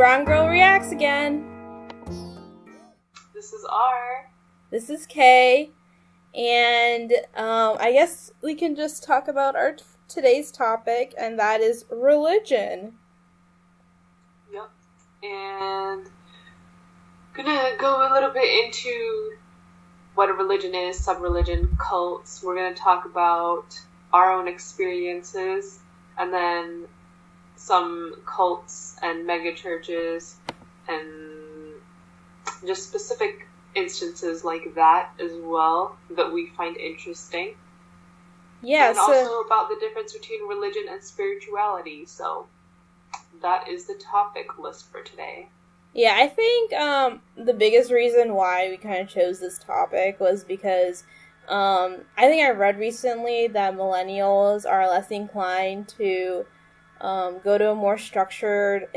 Brown Girl Reacts again. This is R. This is K. And I guess we can just talk about our today's topic, and that is religion. Yep. And gonna go a little bit into what a religion is, sub-religion, cults. We're gonna talk about our own experiences, and then some cults and megachurches and just specific instances like that as well that we find interesting. Yeah, and also about the difference between religion and spirituality. So that is the topic list for today. Yeah, I think the biggest reason why we kind of chose this topic was because I think I read recently that millennials are less inclined to go to a more structured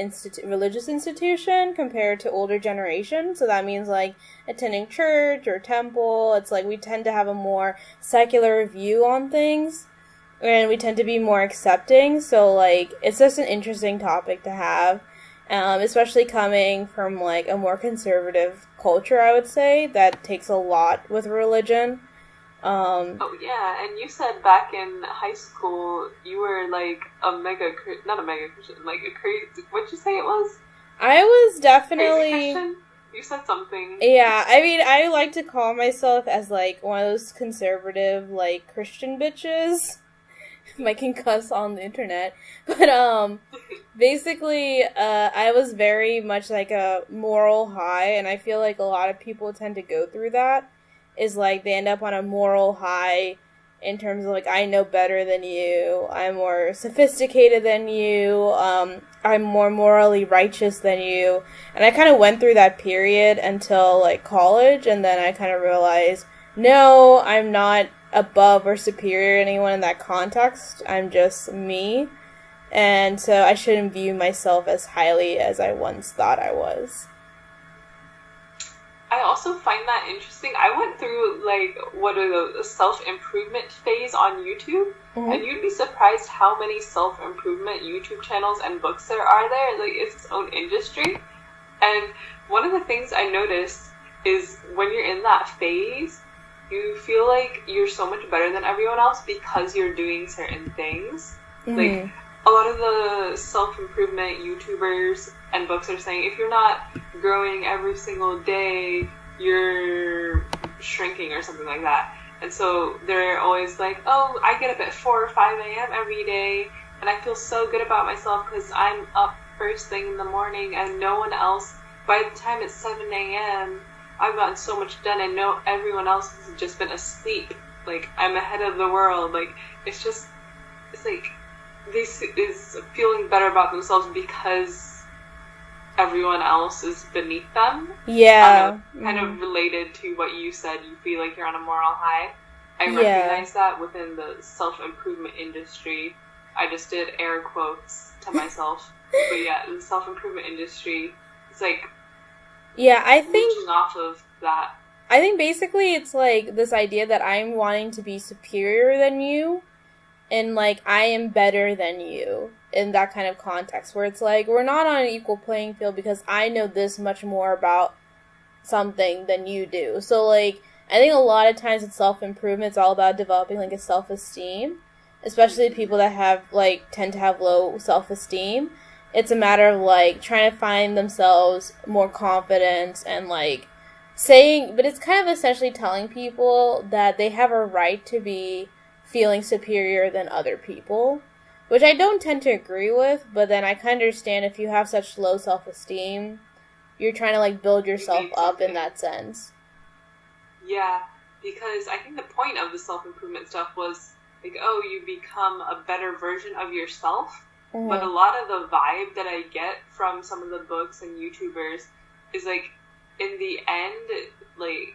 religious institution compared to older generation. So that means like attending church or temple. It's like we tend to have a more secular view on things, and we tend to be more accepting. So like it's just an interesting topic to have, especially coming from like a more conservative culture. I would say that takes a lot with religion. Oh yeah, and you said back in high school you were like not a mega Christian, like a crazy. What'd you say it was? I was definitely crazy Christian? You said something. Yeah, I mean, I like to call myself as like one of those conservative like Christian bitches. I can cuss on the internet, but basically, I was very much like a moral high, and I feel like a lot of people tend to go through that. Is like they end up on a moral high in terms of like, I know better than you, I'm more sophisticated than you, I'm more morally righteous than you. And I kind of went through that period until like college, and then I kind of realized, no, I'm not above or superior to anyone in that context, I'm just me. And so I shouldn't view myself as highly as I once thought I was. I also find that interesting. I went through like a self-improvement phase on YouTube, and you'd be surprised how many self-improvement YouTube channels and books there are there. Like it's its own industry. And one of the things I noticed is when you're in that phase, you feel like you're so much better than everyone else because you're doing certain things. Like a lot of the self-improvement YouTubers and books are saying if you're not growing every single day, you're shrinking or something like that. And so they're always like, oh, I get up at 4 or 5 a.m. every day, and I feel so good about myself because I'm up first thing in the morning, and no one else, by the time it's 7 a.m., I've gotten so much done, and no, everyone else has just been asleep. Like, I'm ahead of the world. Like, it's like, this is feeling better about themselves because everyone else is beneath them. Yeah. Kind of related to what you said, you feel like you're on a moral high. I recognize that within the self-improvement industry. I just did air quotes to myself. But yeah, the self-improvement industry, it's like I think reaching off of that. I think basically it's like this idea that I'm wanting to be superior than you, and like I am better than you in that kind of context where it's like we're not on an equal playing field because I know this much more about something than you do. So like I think a lot of times it's self-improvement, it's all about developing like a self-esteem, especially people that have like tend to have low self-esteem. It's a matter of like trying to find themselves more confidence and like saying, but it's kind of essentially telling people that they have a right to be feeling superior than other people, which I don't tend to agree with, but then I kind of understand if you have such low self-esteem, you're trying to like build yourself up in that sense. Yeah, because I think the point of the self-improvement stuff was like, oh, you become a better version of yourself. But a lot of the vibe that I get from some of the books and YouTubers is like, in the end, like,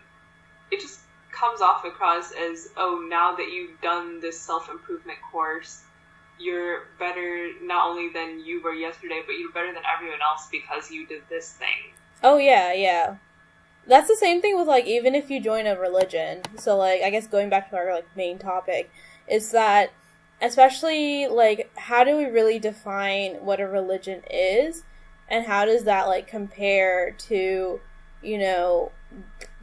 it just comes off across as, oh, now that you've done this self-improvement course, you're better not only than you were yesterday, but you're better than everyone else because you did this thing. Oh, yeah. That's the same thing with, like, even if you join a religion. So, like, I guess going back to our, like, main topic, is that especially, like, how do we really define what a religion is? and how does that, like, compare to, you know,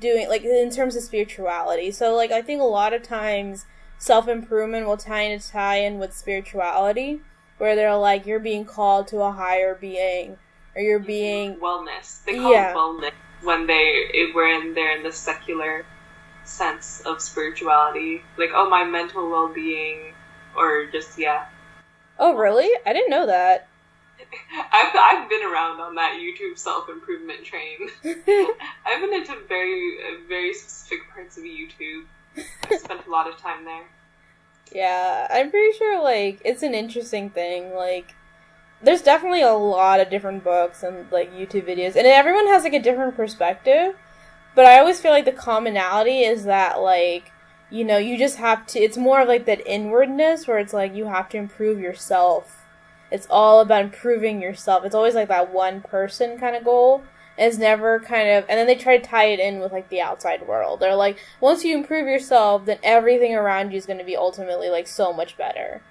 doing, like, in terms of spirituality. So, like, I think a lot of times self-improvement will tie in with spirituality, where they're like, you're being called to a higher being, or you're being... Wellness. They call it wellness when they're in the secular sense of spirituality. Like, oh, my mental well-being, or just, Oh, really? I didn't know that. I've been around on that YouTube self-improvement train. I've been into very, very specific parts of YouTube. I've spent a lot of time there. Yeah, I'm pretty sure, like, it's an interesting thing. Like, there's definitely a lot of different books and, like, YouTube videos, and everyone has, like, a different perspective, but I always feel like the commonality is that, like, you know, you just have to, it's more of, like, that inwardness, where it's, like, you have to improve yourself. It's all about improving yourself. It's always, like, that one person kind of goal. It's never kind of, and then they try to tie it in with, like, the outside world. They're like, once you improve yourself, then everything around you is going to be ultimately, like, so much better.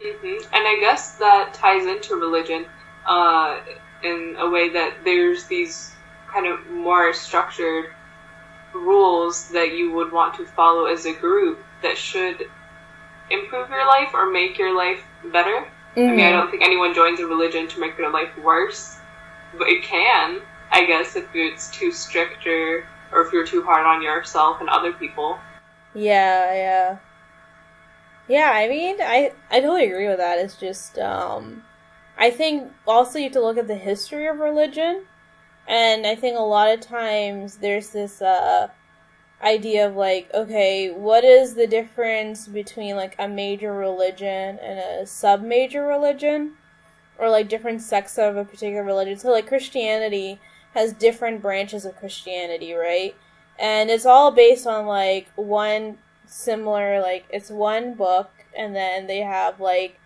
Mm-hmm. And I guess that ties into religion, in a way that there's these kind of more structured rules that you would want to follow as a group that should improve your life or make your life better. Mm-hmm. I mean, I don't think anyone joins a religion to make their life worse, but it can, I guess, if it's too strict or if you're too hard on yourself and other people. Yeah, I mean, I totally agree with that. It's just, I think also you have to look at the history of religion, and I think a lot of times there's this, idea of, like, okay, what is the difference between, like, a major religion and a sub-major religion? Or, like, different sects of a particular religion. So, like, Christianity has different branches of Christianity, right? And it's all based on, like, one similar, like, it's one book, and then they have, like,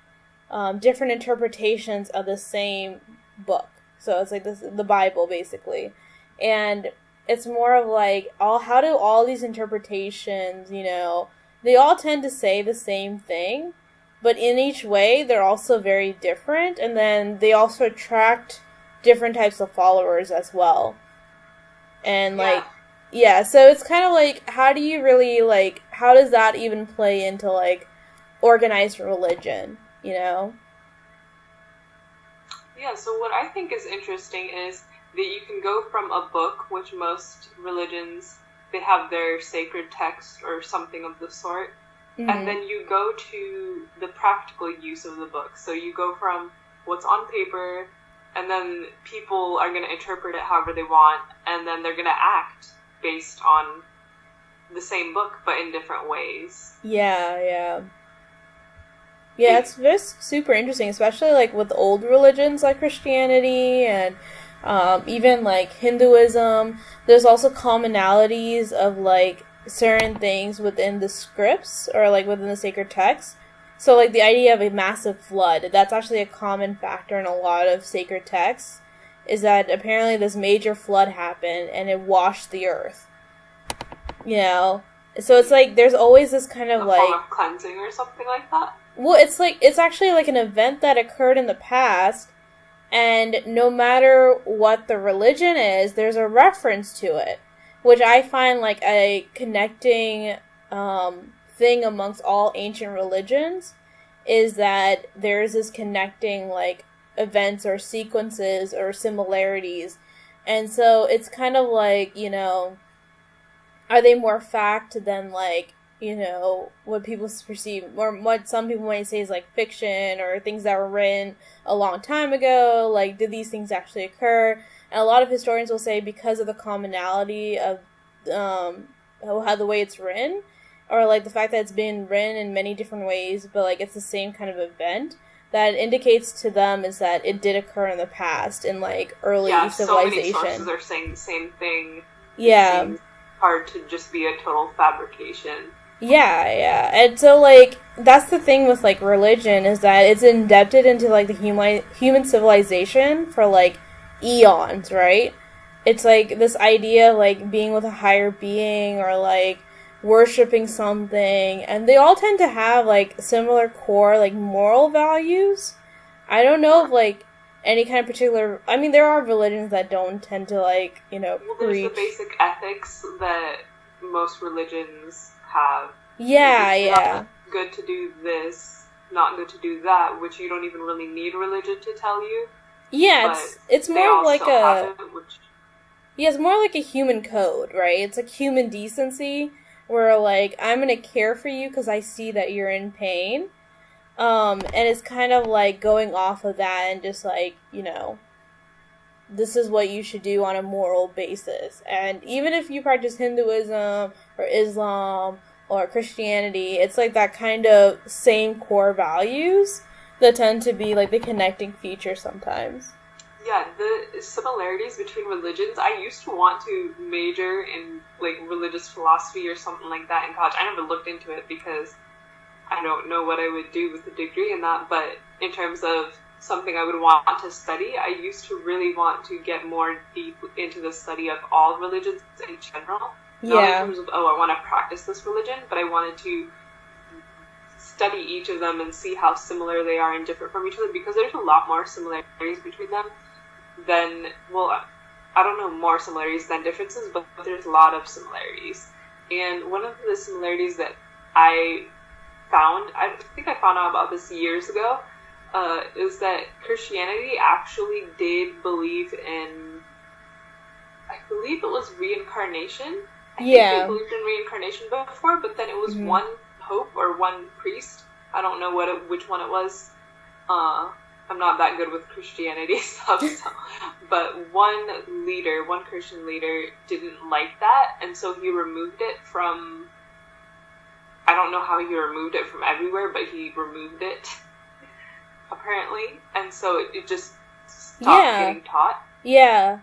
different interpretations of the same book. So it's, like, the Bible, basically. And it's more of, like, how do all these interpretations, you know, they all tend to say the same thing, but in each way, they're also very different, and then they also attract different types of followers as well. And, like, so it's kind of like, how do you really, like, how does that even play into, like, organized religion, you know? Yeah, so what I think is interesting is that you can go from a book, which most religions, they have their sacred text or something of the sort, mm-hmm. and then you go to the practical use of the book. So you go from what's on paper, and then people are going to interpret it however they want, and then they're going to act based on the same book, but in different ways. Yeah, it's just super interesting, especially, like, with old religions like Christianity and even, like, Hinduism. There's also commonalities of, like, certain things within the scripts or, like, within the sacred texts. So, like, the idea of a massive flood, that's actually a common factor in a lot of sacred texts, is that apparently this major flood happened and it washed the earth. You know? So it's, like, there's always this kind of, like... form of cleansing or something like that? Well, it's, like, it's actually, like, an event that occurred in the past, and no matter what the religion is, there's a reference to it, which I find, like, a connecting thing amongst all ancient religions, is that there's this connecting, like, events or sequences or similarities. And so it's kind of like, you know, are they more fact than, like, you know, what people perceive, or what some people might say is, like, fiction, or things that were written a long time ago, like, did these things actually occur? And a lot of historians will say because of the commonality of how the way it's written, or, like, the fact that it's been written in many different ways, but, like, it's the same kind of event, that indicates to them is that it did occur in the past, in, like, early civilization. So many sources are saying the same thing. Yeah. It seems hard to just be a total fabrication. Yeah. And so, like, that's the thing with, like, religion, is that it's indebted into, like, the human civilization for, like, eons, right? It's, like, this idea of, like, being with a higher being, or, like, worshipping something, and they all tend to have, like, similar core, like, moral values. I don't know if, like, any kind of particular... I mean, there are religions that don't tend to, like, you know, well, preach... there's the basic ethics that most religions have. Yeah, it's yeah. not good to do this, not good to do that, which you don't even really need religion to tell you. Yeah, it's more of like a... Yeah, it's more like a human code, right? It's like human decency, where, like, I'm gonna care for you because I see that you're in pain. And it's kind of like going off of that and just like, you know, this is what you should do on a moral basis. And even if you practice Hinduism or Islam or Christianity, it's like that kind of same core values that tend to be like the connecting feature sometimes. Yeah, the similarities between religions, I used to want to major in like religious philosophy or something like that in college. I never looked into it because I don't know what I would do with a degree in that, but in terms of something I would want to study, I used to really want to get more deep into the study of all religions in general. Not in terms of, I want to practice this religion, but I wanted to study each of them and see how similar they are and different from each other, because there's a lot more similarities between them than, well, I don't know more similarities than differences, but there's a lot of similarities. And one of the similarities that I think I found out about this years ago, is that Christianity actually did believe in, I believe it was reincarnation. I think they believed in reincarnation before, but then it was one pope or one priest. I don't know which one it was. I'm not that good with Christianity stuff, but one Christian leader didn't like that, and so he removed it from, I don't know how he removed it from everywhere, but he removed it, apparently, and so it just stopped getting taught. Yeah.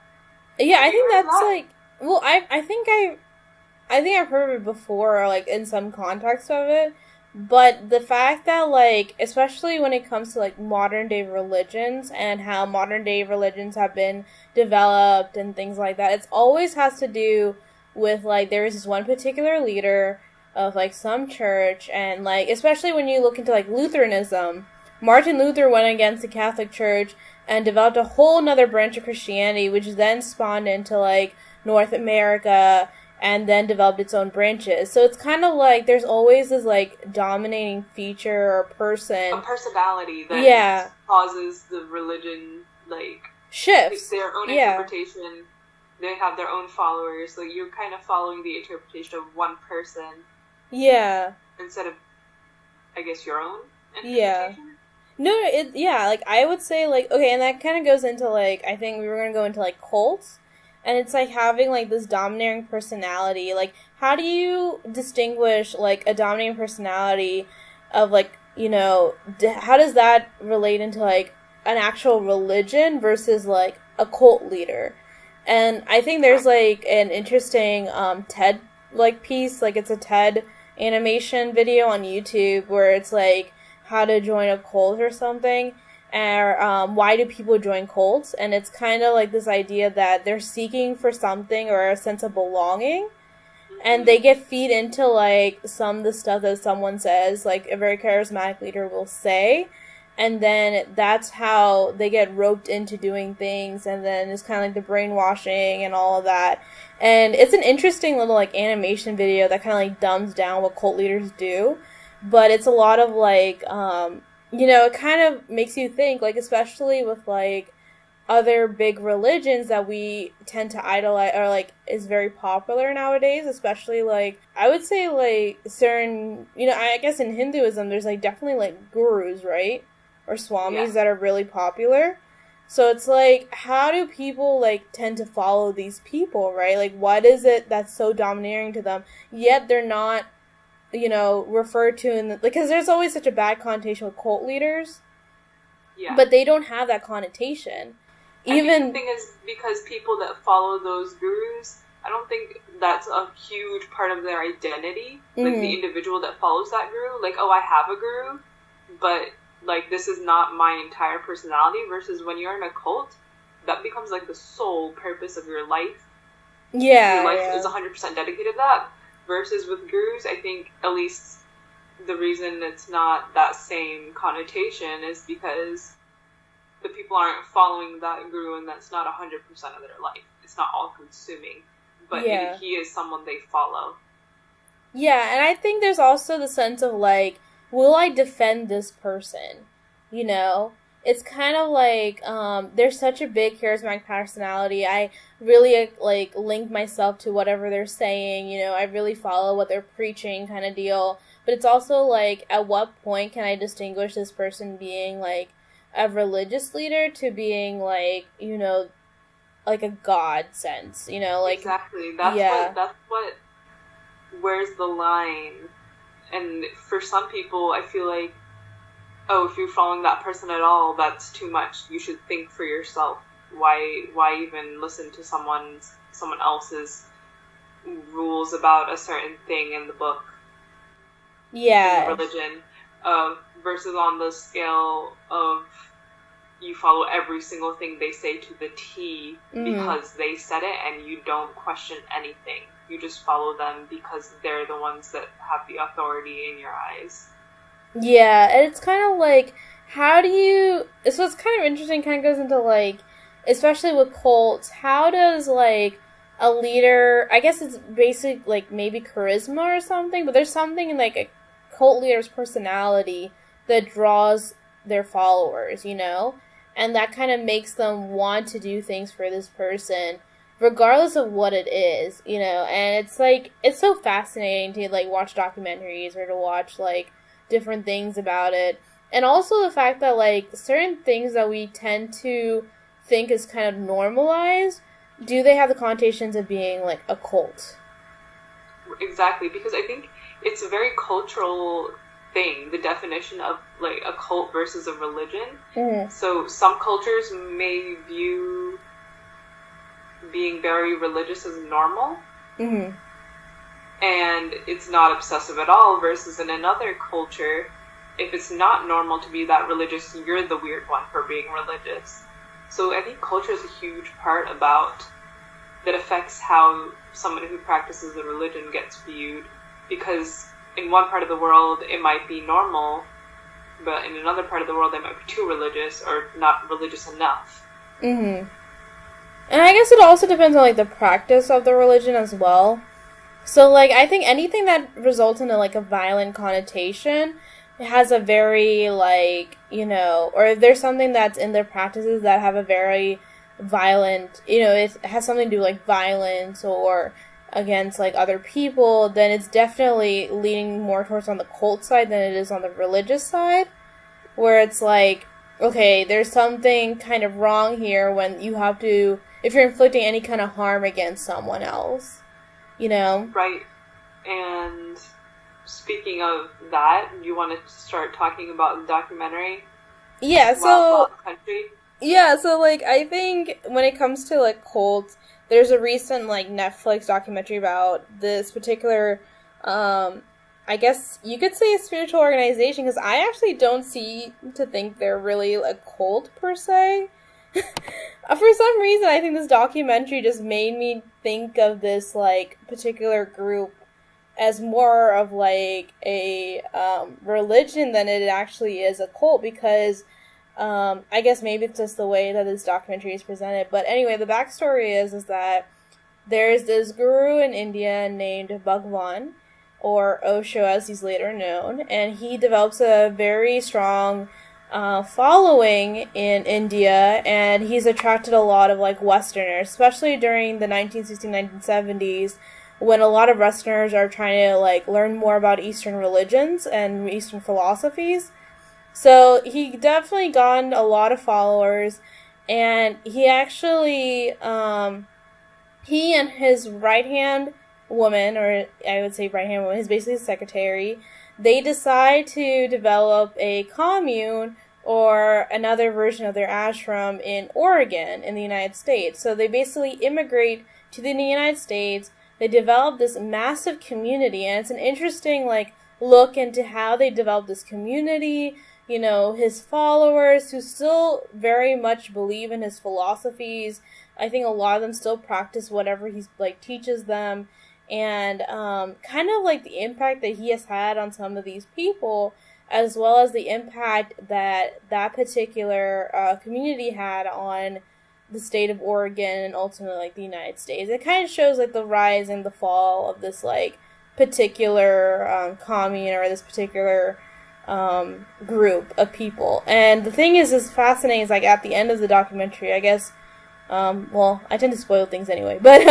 Yeah, I think that's that? Like, well, I think I've heard of it before, or like in some context of it, but the fact that, like, especially when it comes to like modern day religions and how modern day religions have been developed and things like that, it always has to do with like there is this one particular leader of like some church, and like especially when you look into like Lutheranism, Martin Luther went against the Catholic Church and developed a whole nother branch of Christianity, which then spawned into like North America and then developed its own branches. So it's kind of like there's always this like dominating feature or person, a personality that causes the religion like shifts their own interpretation. They have their own followers, so you're kind of following the interpretation of one person. Yeah. Instead of, I guess, your own interpretation? Yeah. No, like, I would say, like, okay, and that kind of goes into, like, I think we were going to go into, like, cults, and it's, like, having, like, this dominating personality. Like, how do you distinguish, like, a dominating personality of, like, you know, how does that relate into, like, an actual religion versus, like, a cult leader? And I think there's, like, an interesting TED, like, piece, like, it's a TED animation video on YouTube where it's, like, how to join a cult or something, or why do people join cults, and it's kind of like this idea that they're seeking for something or a sense of belonging, and they get feed into, like, some of the stuff that someone says, like, a very charismatic leader will say, and then that's how they get roped into doing things, and then it's kind of like the brainwashing and all of that. And it's an interesting little, like, animation video that kind of, like, dumbs down what cult leaders do, but it's a lot of, like, you know, it kind of makes you think, like, especially with, like, other big religions that we tend to idolize, or, like, is very popular nowadays, especially, like, I would say, like, certain, you know, I guess in Hinduism, there's, like, definitely, like, gurus, right? Or swamis that are really popular. So it's like, how do people, like, tend to follow these people, right? Like, what is it that's so domineering to them, yet they're not, you know, referred to in the, because there's always such a bad connotation with cult leaders. Yeah. But they don't have that connotation. I think the thing is, because people that follow those gurus, I don't think that's a huge part of their identity. Like, the individual that follows that guru, like, oh, I have a guru, but, like, this is not my entire personality, versus when you're in a cult, that becomes, like, the sole purpose of your life. Yeah. Your life is 100% dedicated to that. Versus with gurus, I think, at least the reason it's not that same connotation is because the people aren't following that guru, and that's not 100% of their life. It's not all consuming, but he is someone they follow. Yeah, and I think there's also the sense of, like, will I defend this person? You know? It's kind of like, they're such a big charismatic personality. I really, like, link myself to whatever they're saying, you know? I really follow what they're preaching kind of deal. But it's also, like, at what point can I distinguish this person being, like, a religious leader to being, like, you know, like a god sense, you know? Like, exactly. That's what where's the line? And for some people, I feel like, oh, if you're following that person at all, that's too much. You should think for yourself. Why even listen to someone else's rules about a certain thing in the book? Yeah. In the religion. Versus on the scale of you follow every single thing they say to the T because they said it, and you don't question anything. You just follow them because they're the ones that have the authority in your eyes. Yeah, and it's kind of like, how do you... So it's kind of interesting, kind of goes into, like, especially with cults, how does, like, a leader... I guess it's basic, like, maybe charisma or something, but there's something in, like, a cult leader's personality that draws their followers, you know? And that kind of makes them want to do things for this person, regardless of what it is, you know? And it's, like, it's so fascinating to, like, watch documentaries or to watch, like, different things about it. And also the fact that, like, certain things that we tend to think is kind of normalized, do they have the connotations of being, like, a cult? Exactly, because I think it's a very cultural thing, the definition of, like, a cult versus a religion. Mm-hmm. So some cultures may view being very religious as normal. Mm-hmm. And it's not obsessive at all, versus in another culture, if it's not normal to be that religious, you're the weird one for being religious. So I think culture is a huge part that affects how someone who practices a religion gets viewed. Because in one part of the world, it might be normal, but in another part of the world, they might be too religious or not religious enough. Mm-hmm. And I guess it also depends on, like, the practice of the religion as well. So, like, I think anything that results in, like, a violent connotation has a very, like, you know, or if there's something that's in their practices that have a very violent, you know, it has something to do with, like, violence or against, like, other people, then it's definitely leaning more towards on the cult side than it is on the religious side, where it's like, okay, there's something kind of wrong here when you have to, if you're inflicting any kind of harm against someone else. You know? Right. And speaking of that, you want to start talking about the documentary? Yeah, so... Wild Country? Yeah, so, like, I think when it comes to, like, cults, there's a recent, like, Netflix documentary about this particular, I guess you could say a spiritual organization, because I actually don't think they're really a cult, per se. For some reason, I think this documentary just made me think of this, like, particular group as more of, like, a religion than it actually is a cult, because I guess maybe it's just the way that this documentary is presented. But anyway, the backstory is that there's this guru in India named Bhagwan, or Osho as he's later known, and he develops a very strong following in India, and he's attracted a lot of, like, Westerners, especially during the 1960s, 1970s, when a lot of Westerners are trying to, like, learn more about Eastern religions and Eastern philosophies. So he definitely gained a lot of followers, and he actually, he and his right-hand woman, or I would say right-hand woman, is basically his secretary, they decide to develop a commune or another version of their ashram in Oregon in the United States. So they basically immigrate to the United States. They develop this massive community, and it's an interesting, like, look into how they develop this community, you know, his followers who still very much believe in his philosophies. I think a lot of them still practice whatever he's, like, teaches them. and kind of like the impact that he has had on some of these people, as well as the impact that that particular community had on the state of Oregon and ultimately like the United States. It kind of shows like the rise and the fall of this like particular commune or this particular group of people. And the thing is fascinating is like at the end of the documentary, I guess, well, I tend to spoil things anyway, but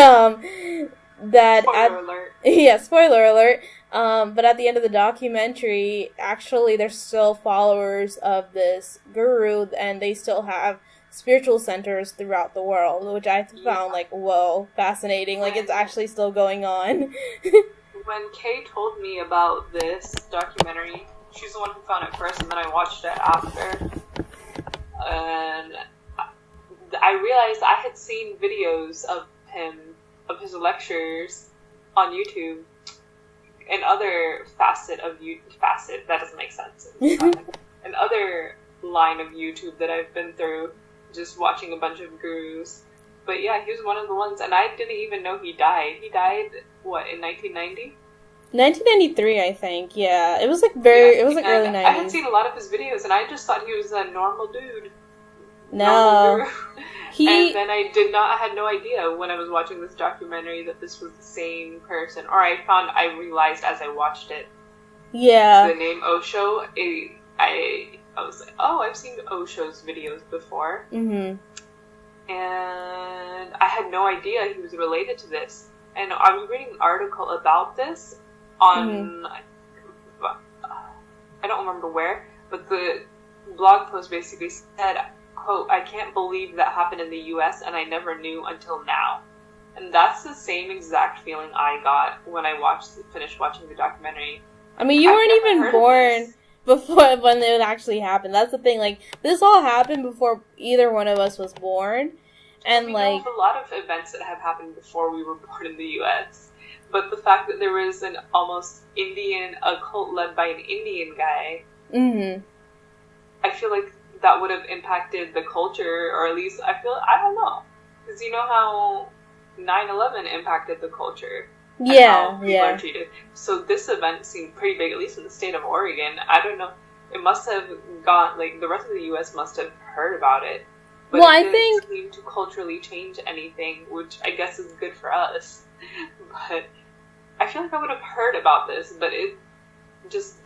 that spoiler alert. Yeah, spoiler alert. But at the end of the documentary, actually, they're still followers of this guru, and they still have spiritual centers throughout the world, which I found like, whoa, fascinating. Like, it's actually still going on. When Kay told me about this documentary, she's the one who found it first, and then I watched it after. And I realized I had seen videos of him, of his lectures on YouTube, and other facet, that doesn't make sense. Another line of YouTube that I've been through, just watching a bunch of gurus. But yeah, he was one of the ones, and I didn't even know he died. He died, what, in 1990? 1993, I think, yeah. It was like it was like early 90s. I had seen a lot of his videos, and I just thought he was a normal dude. No. And then I had no idea when I was watching this documentary that this was the same person. Or I realized as I watched it. Yeah. The name Osho, I was like, oh, I've seen Osho's videos before. Mm-hmm. And I had no idea he was related to this. And I was reading an article about this on, I don't remember where, but the blog post basically said, quote, "I can't believe that happened in the US and I never knew until now." And that's the same exact feeling I got when I finished watching the documentary. I mean, you weren't even born before when it actually happened. That's the thing. Like, this all happened before either one of us was born. And we like, know of a lot of events that have happened before we were born in the US. But the fact that there was an almost a cult led by an Indian guy, I feel like that would have impacted the culture, or at least I don't know. Because you know how 9/11 impacted the culture. Yeah, and how people are treated. So this event seemed pretty big, at least in the state of Oregon. I don't know. It must have gone, like, the rest of the U.S. must have heard about it. But well, it didn't seem to culturally change anything, which I guess is good for us. But I feel like I would have heard about this, but it just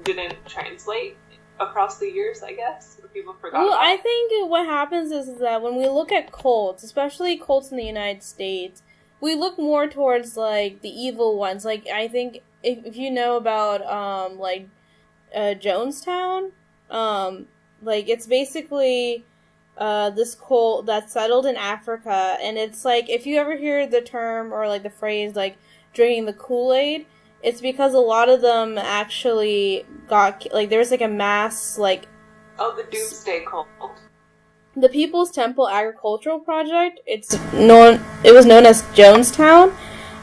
didn't translate across the years, I guess. People forgot about I think what happens is that when we look at cults, especially cults in the United States, we look more towards, like, the evil ones. Like, I think if you know about, Jonestown, like, it's basically this cult that's settled in Africa, and it's like, if you ever hear the term or, like, the phrase, like, drinking the Kool-Aid, it's because a lot of them actually got, like, there was, like, a mass, like... Oh, the Doomsday Cult. The People's Temple Agricultural Project, it was known as Jonestown.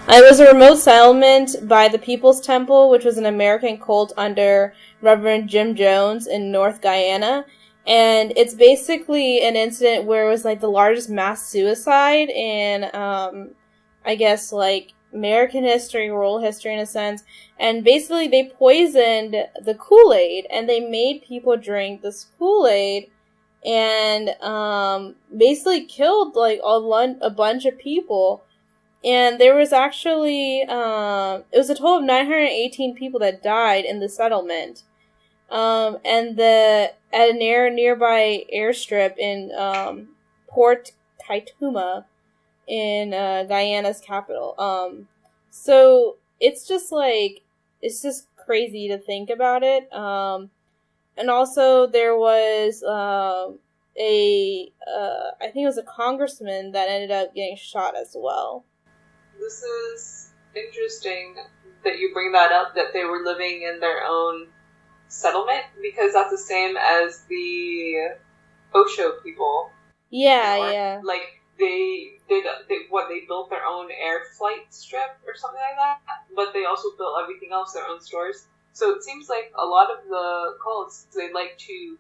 It was a remote settlement by the People's Temple, which was an American cult under Reverend Jim Jones in North Guyana. And it's basically an incident where it was, like, the largest mass suicide in, I guess, like, American history, world history in a sense. And basically they poisoned the Kool-Aid, and they made people drink this Kool-Aid, and basically killed, like, a bunch of people. And there was actually, it was a total of 918 people that died in the settlement. And at a nearby airstrip in Port Kaituma in Guyana's capital. So it's just like, it's just crazy to think about it. And also there was I think it was a congressman that ended up getting shot as well. This is interesting that you bring that up, that they were living in their own settlement, because that's the same as the Osho people. Yeah, yeah. Like, they built their own air flight strip or something like that, but they also built everything else, their own stores. So it seems like a lot of the cults, they like to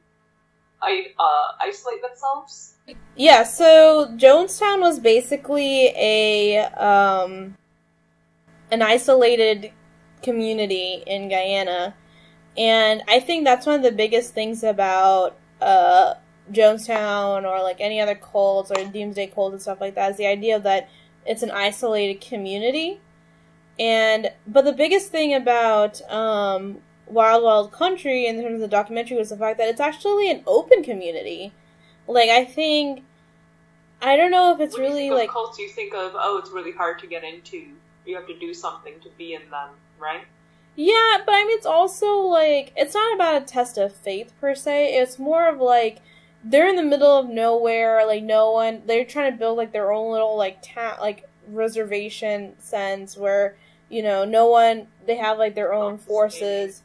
isolate themselves. Yeah, so Jonestown was basically an isolated community in Guyana. And I think that's one of the biggest things about Jonestown or like any other cults or doomsday cults and stuff like that is the idea that it's an isolated community. But the biggest thing about Wild Wild Country in terms of the documentary was the fact that it's actually an open community. Like, I don't know if it's when really you think like of cults, you think of, oh, it's really hard to get into. You have to do something to be in them, right? Yeah, but I mean, it's also like, it's not about a test of faith per se. It's more of like, they're in the middle of nowhere, like they're trying to build like their own little like town, like reservation sense where, they have like their own forces.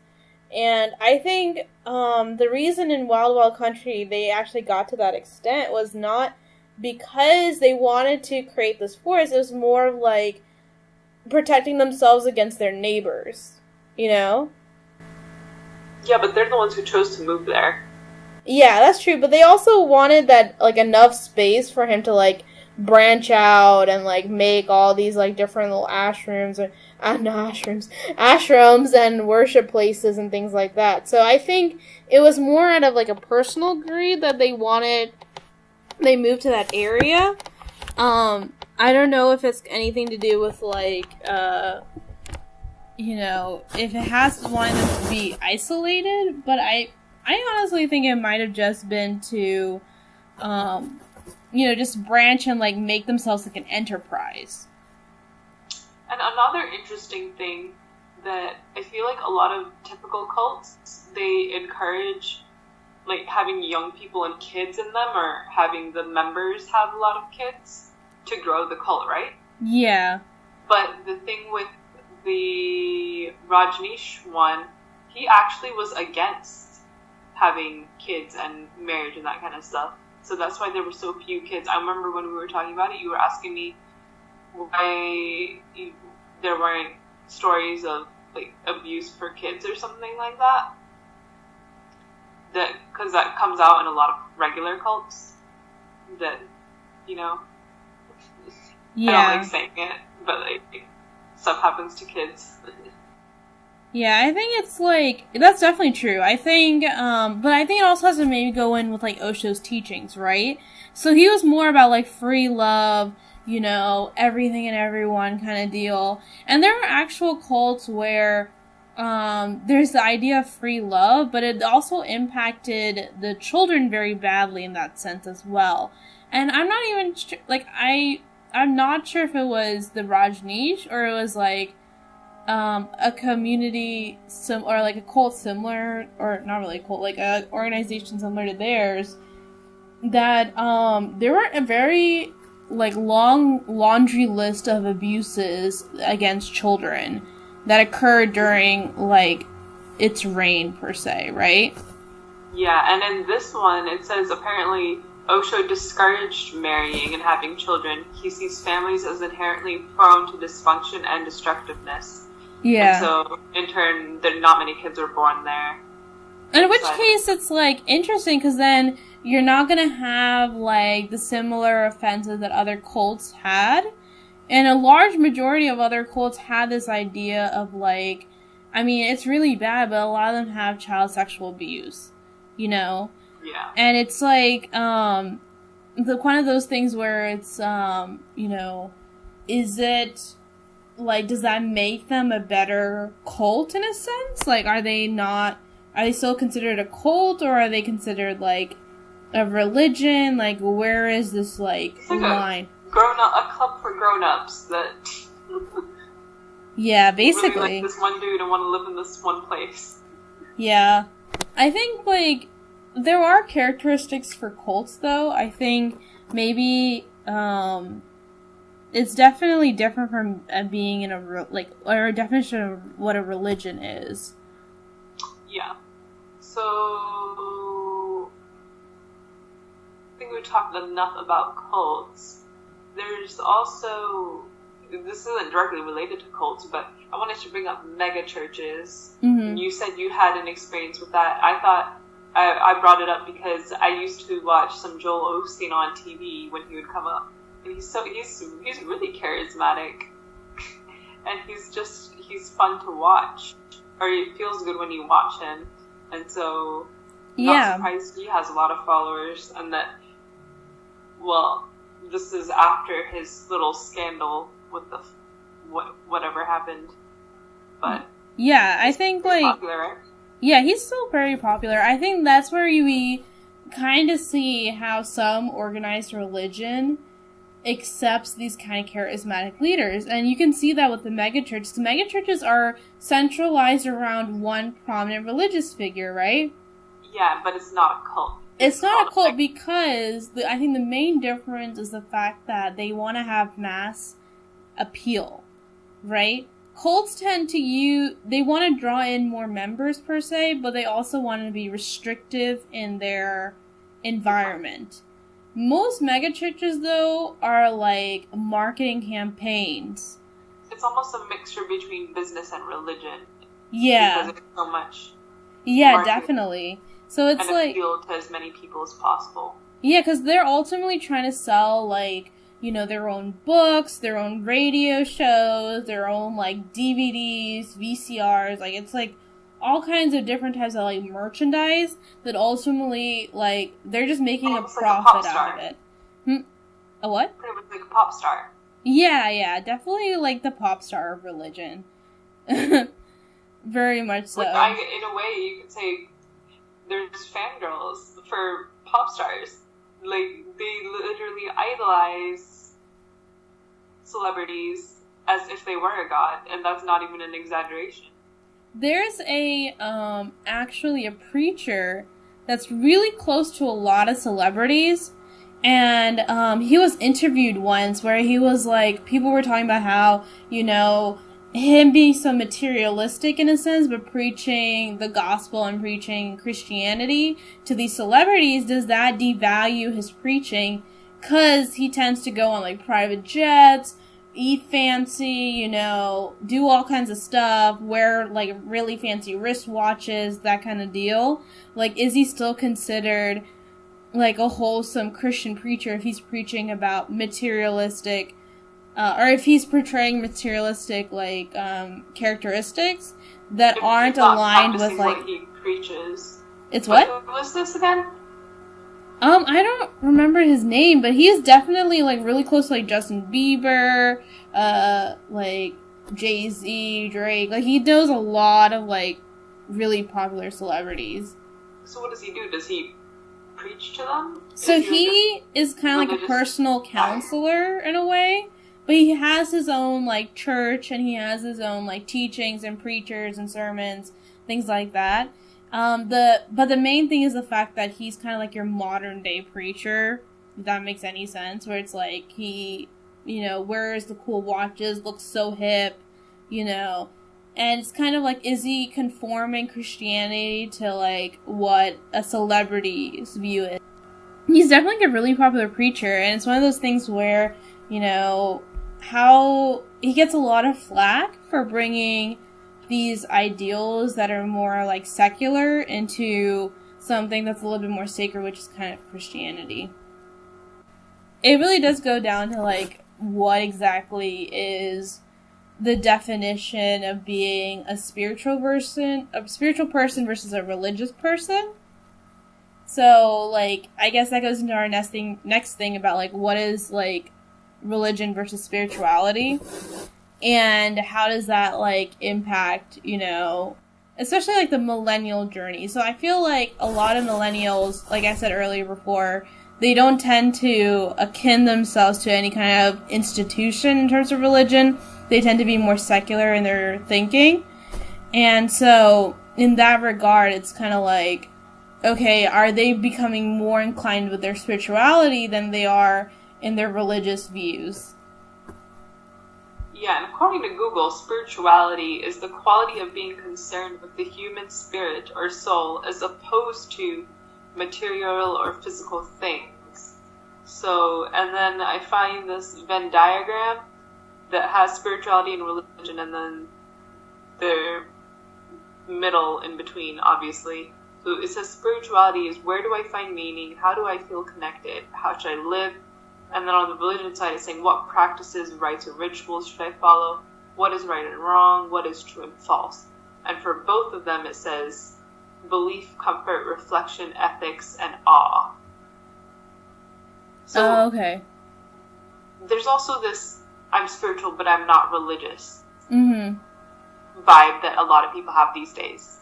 And I think the reason in Wild Wild Country they actually got to that extent was not because they wanted to create this force. It was more of like protecting themselves against their neighbors, Yeah, but they're the ones who chose to move there. Yeah, that's true. But they also wanted that, like, enough space for him to, like, branch out and, like, make all these, like, different little ashrams and worship places and things like that. So I think it was more out of, like, a personal greed that they moved to that area. I don't know if it's anything to do with, like, if it has wanted them to be isolated, but I honestly think it might have just been to, just branch and, like, make themselves, like, an enterprise. And another interesting thing that I feel like a lot of typical cults, they encourage, like, having young people and kids in them, or having the members have a lot of kids to grow the cult, right? Yeah. But the thing with the Rajneesh one, he actually was against having kids and marriage and that kind of stuff. So that's why there were so few kids. I remember when we were talking about it, you were asking me why there weren't stories of, like, abuse for kids or something like that. Because that comes out in a lot of regular cults. That, Yeah. I don't like saying it, but, like, stuff happens to kids. Yeah, I think it's, like, that's definitely true. I think, but I think it also has to maybe go in with, like, Osho's teachings, right? So he was more about, like, free love, everything and everyone kind of deal. And there are actual cults where, there's the idea of free love, but it also impacted the children very badly in that sense as well. And I'm not even, I'm not sure if it was the Rajneesh or it was, like, a community or like a cult similar, or not really a cult, like a organization similar to theirs, that there were a very, like, long laundry list of abuses against children that occurred during, like, its reign per se, right? Yeah, and in this one it says apparently Osho discouraged marrying and having children. He sees families as inherently prone to dysfunction and destructiveness. Yeah. And so, in turn, not many kids were born there. In which case, it's, like, interesting, because then you're not going to have, like, the similar offenses that other cults had. And a large majority of other cults had this idea of, like, I mean, it's really bad, but a lot of them have child sexual abuse, Yeah. And it's, like, one of those things where it's, is it, like, does that make them a better cult in a sense? Like, are they still considered a cult, or are they considered, like, a religion? Like, where is this, like, line? A club for grown-ups that yeah, basically really like this one dude and want to live in this one place. Yeah. I think, like, there are characteristics for cults, though. I think maybe, it's definitely different from being in or a definition of what a religion is. Yeah. So, I think we've talked enough about cults. There's also, this isn't directly related to cults, but I wanted to bring up mega churches. Mm-hmm. You said you had an experience with that. I thought I brought it up because I used to watch some Joel Osteen on TV when he would come up. And he's really charismatic. and he's fun to watch, or it feels good when you watch him, and so not surprised he has a lot of followers, and that, well, this is after his little scandal with the whatever happened, but yeah, I think like popular, right? Yeah, he's still very popular. I think that's where we kind of see how some organized religion accepts these kind of charismatic leaders. And you can see that with the megachurches. The megachurches are centralized around one prominent religious figure, right? Yeah, but it's not a cult. It's not a cult because I think the main difference is the fact that they want to have mass appeal, right? Cults tend to they want to draw in more members per se, but they also want to be restrictive in their environment. Most megachurches, though, are like marketing campaigns. It's almost a mixture between business and religion. Yeah. Because it's so much. Yeah, definitely. So it's and appeal to as many people as possible. Yeah, because they're ultimately trying to sell, like, you know, their own books, their own radio shows, their own, like, DVDs, VCRs, like, it's, like, all kinds of different types of, like, merchandise that ultimately, like, they're just making a profit out of it. A what? Pretty much like a pop star. Yeah, definitely, like, the pop star of religion. Very much so. Like, in a way, you could say there's fangirls for pop stars. Like, they literally idolize celebrities as if they were a god, and that's not even an exaggeration. There's actually a preacher that's really close to a lot of celebrities, and he was interviewed once where he was like, people were talking about how, you know, him being so materialistic in a sense, but preaching the gospel and preaching Christianity to these celebrities, does that devalue his preaching? Because he tends to go on, like, private jets, eat fancy, you know, do all kinds of stuff, wear, like, really fancy wristwatches, that kind of deal. Like, is he still considered, like, a wholesome Christian preacher if he's preaching about materialistic or if he's portraying materialistic, like, characteristics that aren't aligned with, like... what he preaches. It's what? What was this again? I don't remember his name, but he is definitely, like, really close to, like, Justin Bieber, like, Jay-Z, Drake. Like, he knows a lot of, like, really popular celebrities. So what does he do? Does he preach to them? So he is kind of like a personal counselor in a way. But he has his own, like, church, and he has his own, like, teachings and preachers and sermons, things like that. But the main thing is the fact that he's kind of like your modern-day preacher, if that makes any sense, where it's like he, you know, wears the cool watches, looks so hip, you know, and it's kind of like, is he conforming Christianity to, like, what a celebrity's view is? He's definitely like a really popular preacher, and it's one of those things where, you know, how he gets a lot of flack for bringing these ideals that are more, like, secular into something that's a little bit more sacred, which is kind of Christianity. It really does go down to, like, what exactly is the definition of being a spiritual person versus a religious person. So, like, I guess that goes into our next thing about, like, what is, like, religion versus spirituality, and how does that, like, impact, you know, especially, like, the millennial journey. So I feel like a lot of millennials, like I said earlier before, they don't tend to akin themselves to any kind of institution in terms of religion. They tend to be more secular in their thinking. And so, in that regard, it's kind of like, okay, are they becoming more inclined with their spirituality than they are in their religious views? Yeah, and according to Google, spirituality is the quality of being concerned with the human spirit or soul as opposed to material or physical things. So, and then I find this Venn diagram that has spirituality and religion, and then the middle in between, obviously. So it says spirituality is where do I find meaning, how do I feel connected, how should I live, and then on the religion side it's saying what practices, rites, or rituals should I follow, what is right and wrong, what is true and false. And for both of them, it says belief, comfort, reflection, ethics, and awe. So, okay. There's also this I'm spiritual, but I'm not religious vibe that a lot of people have these days.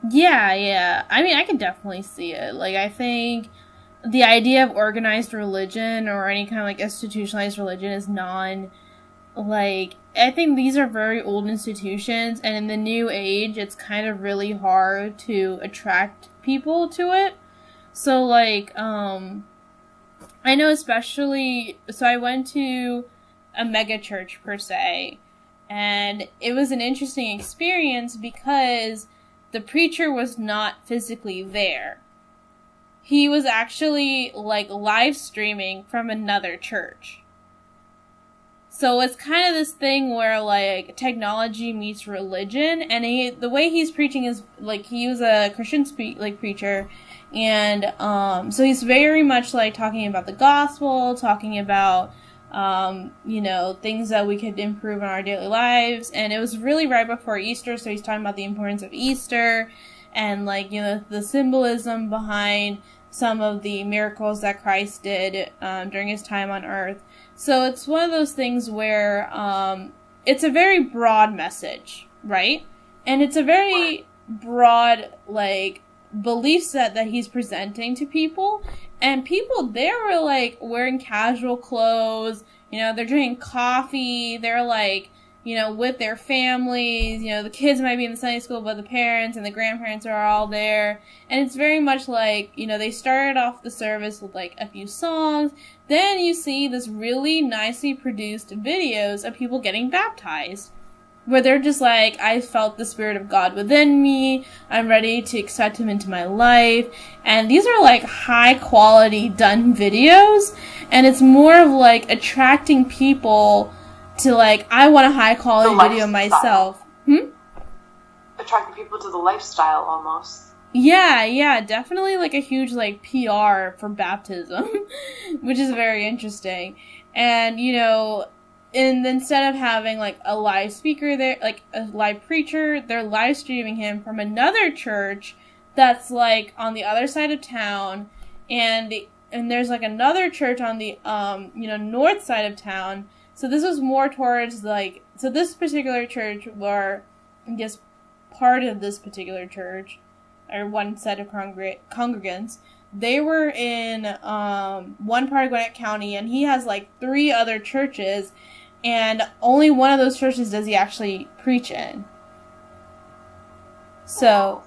Yeah. I mean, I can definitely see it. Like, I think the idea of organized religion or any kind of, like, institutionalized religion is I think these are very old institutions, and in the new age, it's kind of really hard to attract people to it. So, like, I know especially, so I went to a mega church per se, and it was an interesting experience because the preacher was not physically there. He was actually, like, live streaming from another church. So it's kind of this thing where, like, technology meets religion, and the way he's preaching is, like, he was a Christian preacher, and so he's very much, like, talking about the gospel, talking about, things that we could improve in our daily lives, and it was really right before Easter, so he's talking about the importance of Easter, and, like, the symbolism behind some of the miracles that Christ did during his time on earth. So it's one of those things where it's a very broad message, right? And it's a very broad, like, belief set that he's presenting to people. And people there were, like, wearing casual clothes, they're drinking coffee, they're, like, with their families, the kids might be in the Sunday school, but the parents and the grandparents are all there. And it's very much like, they started off the service with, like, a few songs. Then you see this really nicely produced videos of people getting baptized, where they're just like, I felt the Spirit of God within me, I'm ready to accept Him into my life, and these are, like, high quality done videos, and it's more of, like, attracting people to, like, I want a high quality video myself. Attracting people to the lifestyle, almost. Yeah, definitely, like, a huge, like, PR for baptism, which is very interesting. And, and instead of having, like, a live speaker there, like, a live preacher, they're live streaming him from another church that's, like, on the other side of town, and there's, like, another church on the, north side of town. So this was more towards, like, so this particular church, or, I guess, part of this particular church, or one set of congregants, they were in one part of Gwinnett County, and he has, like, 3 other churches, and only one of those churches does he actually preach in. So,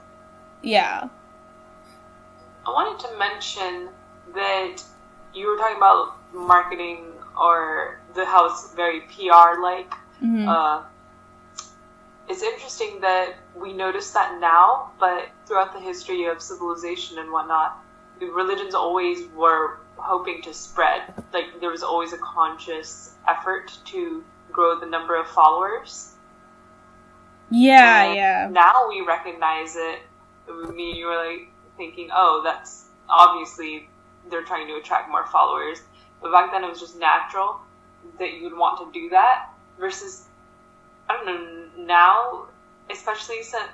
yeah. I wanted to mention that you were talking about marketing, or how it's very PR-like. It's interesting that we notice that now, but throughout the history of civilization and whatnot, the religions always were hoping to spread. Like, there was always a conscious effort to grow the number of followers. Yeah. Now we recognize it. Me and you were, like, thinking, oh, that's obviously they're trying to attract more followers. But back then it was just natural that you would want to do that, versus, I don't know, now, especially since,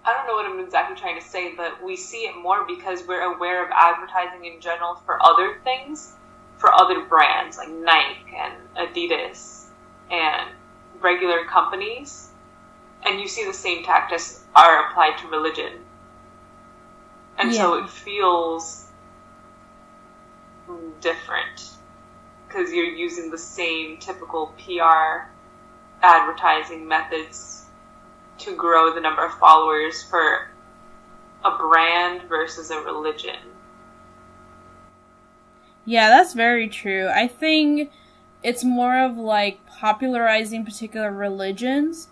I don't know what I'm exactly trying to say, but we see it more because we're aware of advertising in general for other things, for other brands like Nike and Adidas and regular companies, and you see the same tactics are applied to religion. And so it feels different because you're using the same typical PR advertising methods to grow the number of followers for a brand versus a religion. Yeah, that's very true. I think it's more of, like, popularizing particular religions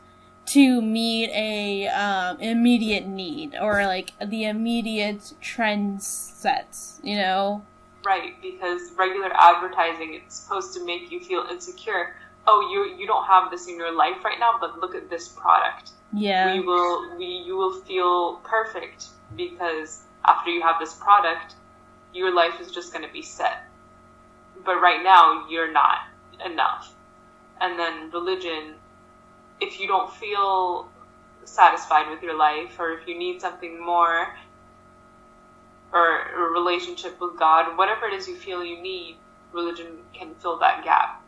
to meet a immediate need, or, like, the immediate trend sets, Right, because regular advertising, it's supposed to make you feel insecure. Oh, you don't have this in your life right now, but look at this product. Yeah. You will feel perfect because after you have this product, your life is just going to be set. But right now, you're not enough. And then religion, if you don't feel satisfied with your life, or if you need something more, or a relationship with God, whatever it is you feel you need, religion can fill that gap,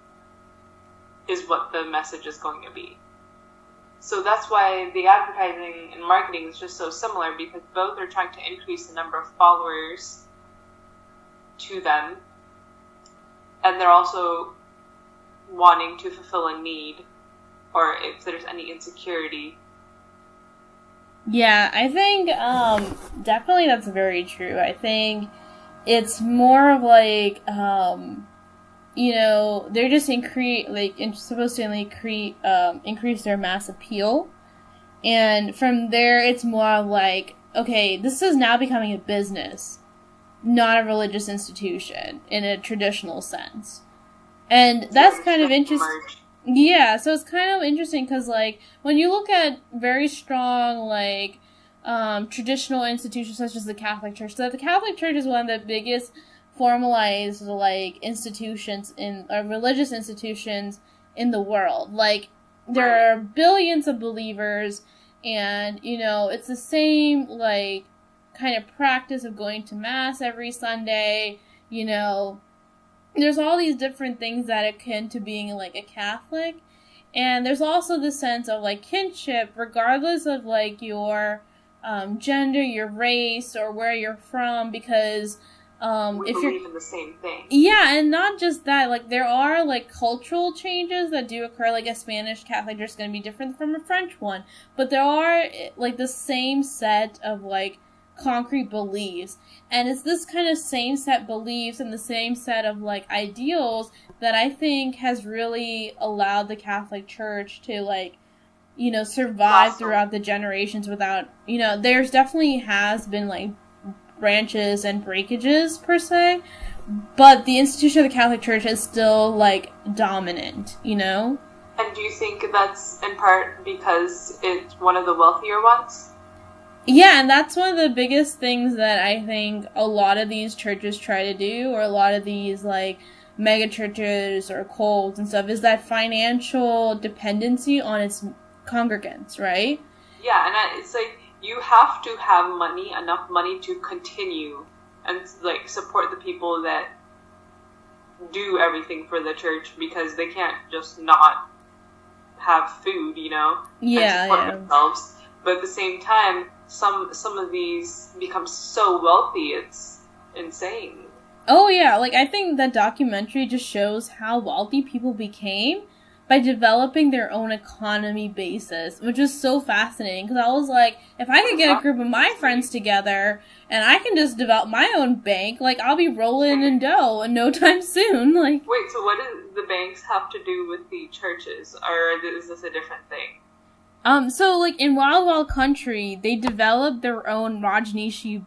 is what the message is going to be. So that's why the advertising and marketing is just so similar, because both are trying to increase the number of followers to them, and they're also wanting to fulfill a need, or if there's any insecurity. Yeah, I think definitely that's very true. I think it's more of like you know, they're just supposed to increase their mass appeal, and from there it's more of like, okay, this is now becoming a business, not a religious institution in a traditional sense, and that's kind of interesting. Yeah, so it's kind of interesting because, like, when you look at very strong, like, traditional institutions such as the Catholic Church, so the Catholic Church is one of the biggest formalized, like, institutions religious institutions in the world. Like, there are billions of believers, and, you know, it's the same, like, kind of practice of going to Mass every Sunday, you know. There's all these different things that akin to being, like, a Catholic. And there's also the sense of, like, kinship, regardless of, like, your gender, your race, or where you're from, because we believe in the same thing. Yeah, and not just that. Like, there are, like, cultural changes that do occur. Like, a Spanish Catholic Church is going to be different from a French one. But there are, like, the same set of, like, concrete beliefs, and it's this kind of same set beliefs and the same set of, like, ideals that I think has really allowed the Catholic Church to, like, you know, survive throughout the generations without, you know, there's definitely has been, like, branches and breakages per se, but the institution of the Catholic Church is still, like, dominant, you know? And do you think that's in part because it's one of the wealthier ones? Yeah, and that's one of the biggest things that I think a lot of these churches try to do, or a lot of these, like, mega churches or cults and stuff, is that financial dependency on its congregants, right? Yeah, and it's like, you have to have money, enough money to continue and, like, support the people that do everything for the church, because they can't just not have food, you know, and support themselves. But at the same time, some of these become so wealthy, it's insane. Oh yeah, like, I think that documentary just shows how wealthy people became by developing their own economy basis, which is so fascinating, because I was like, if I could get a group of my friends together and I can just develop my own bank, like, I'll be rolling in dough in no time soon. Like, wait, so what do the banks have to do with the churches, or is this a different thing? So, like, in Wild Wild Country, they developed their own Rajneeshi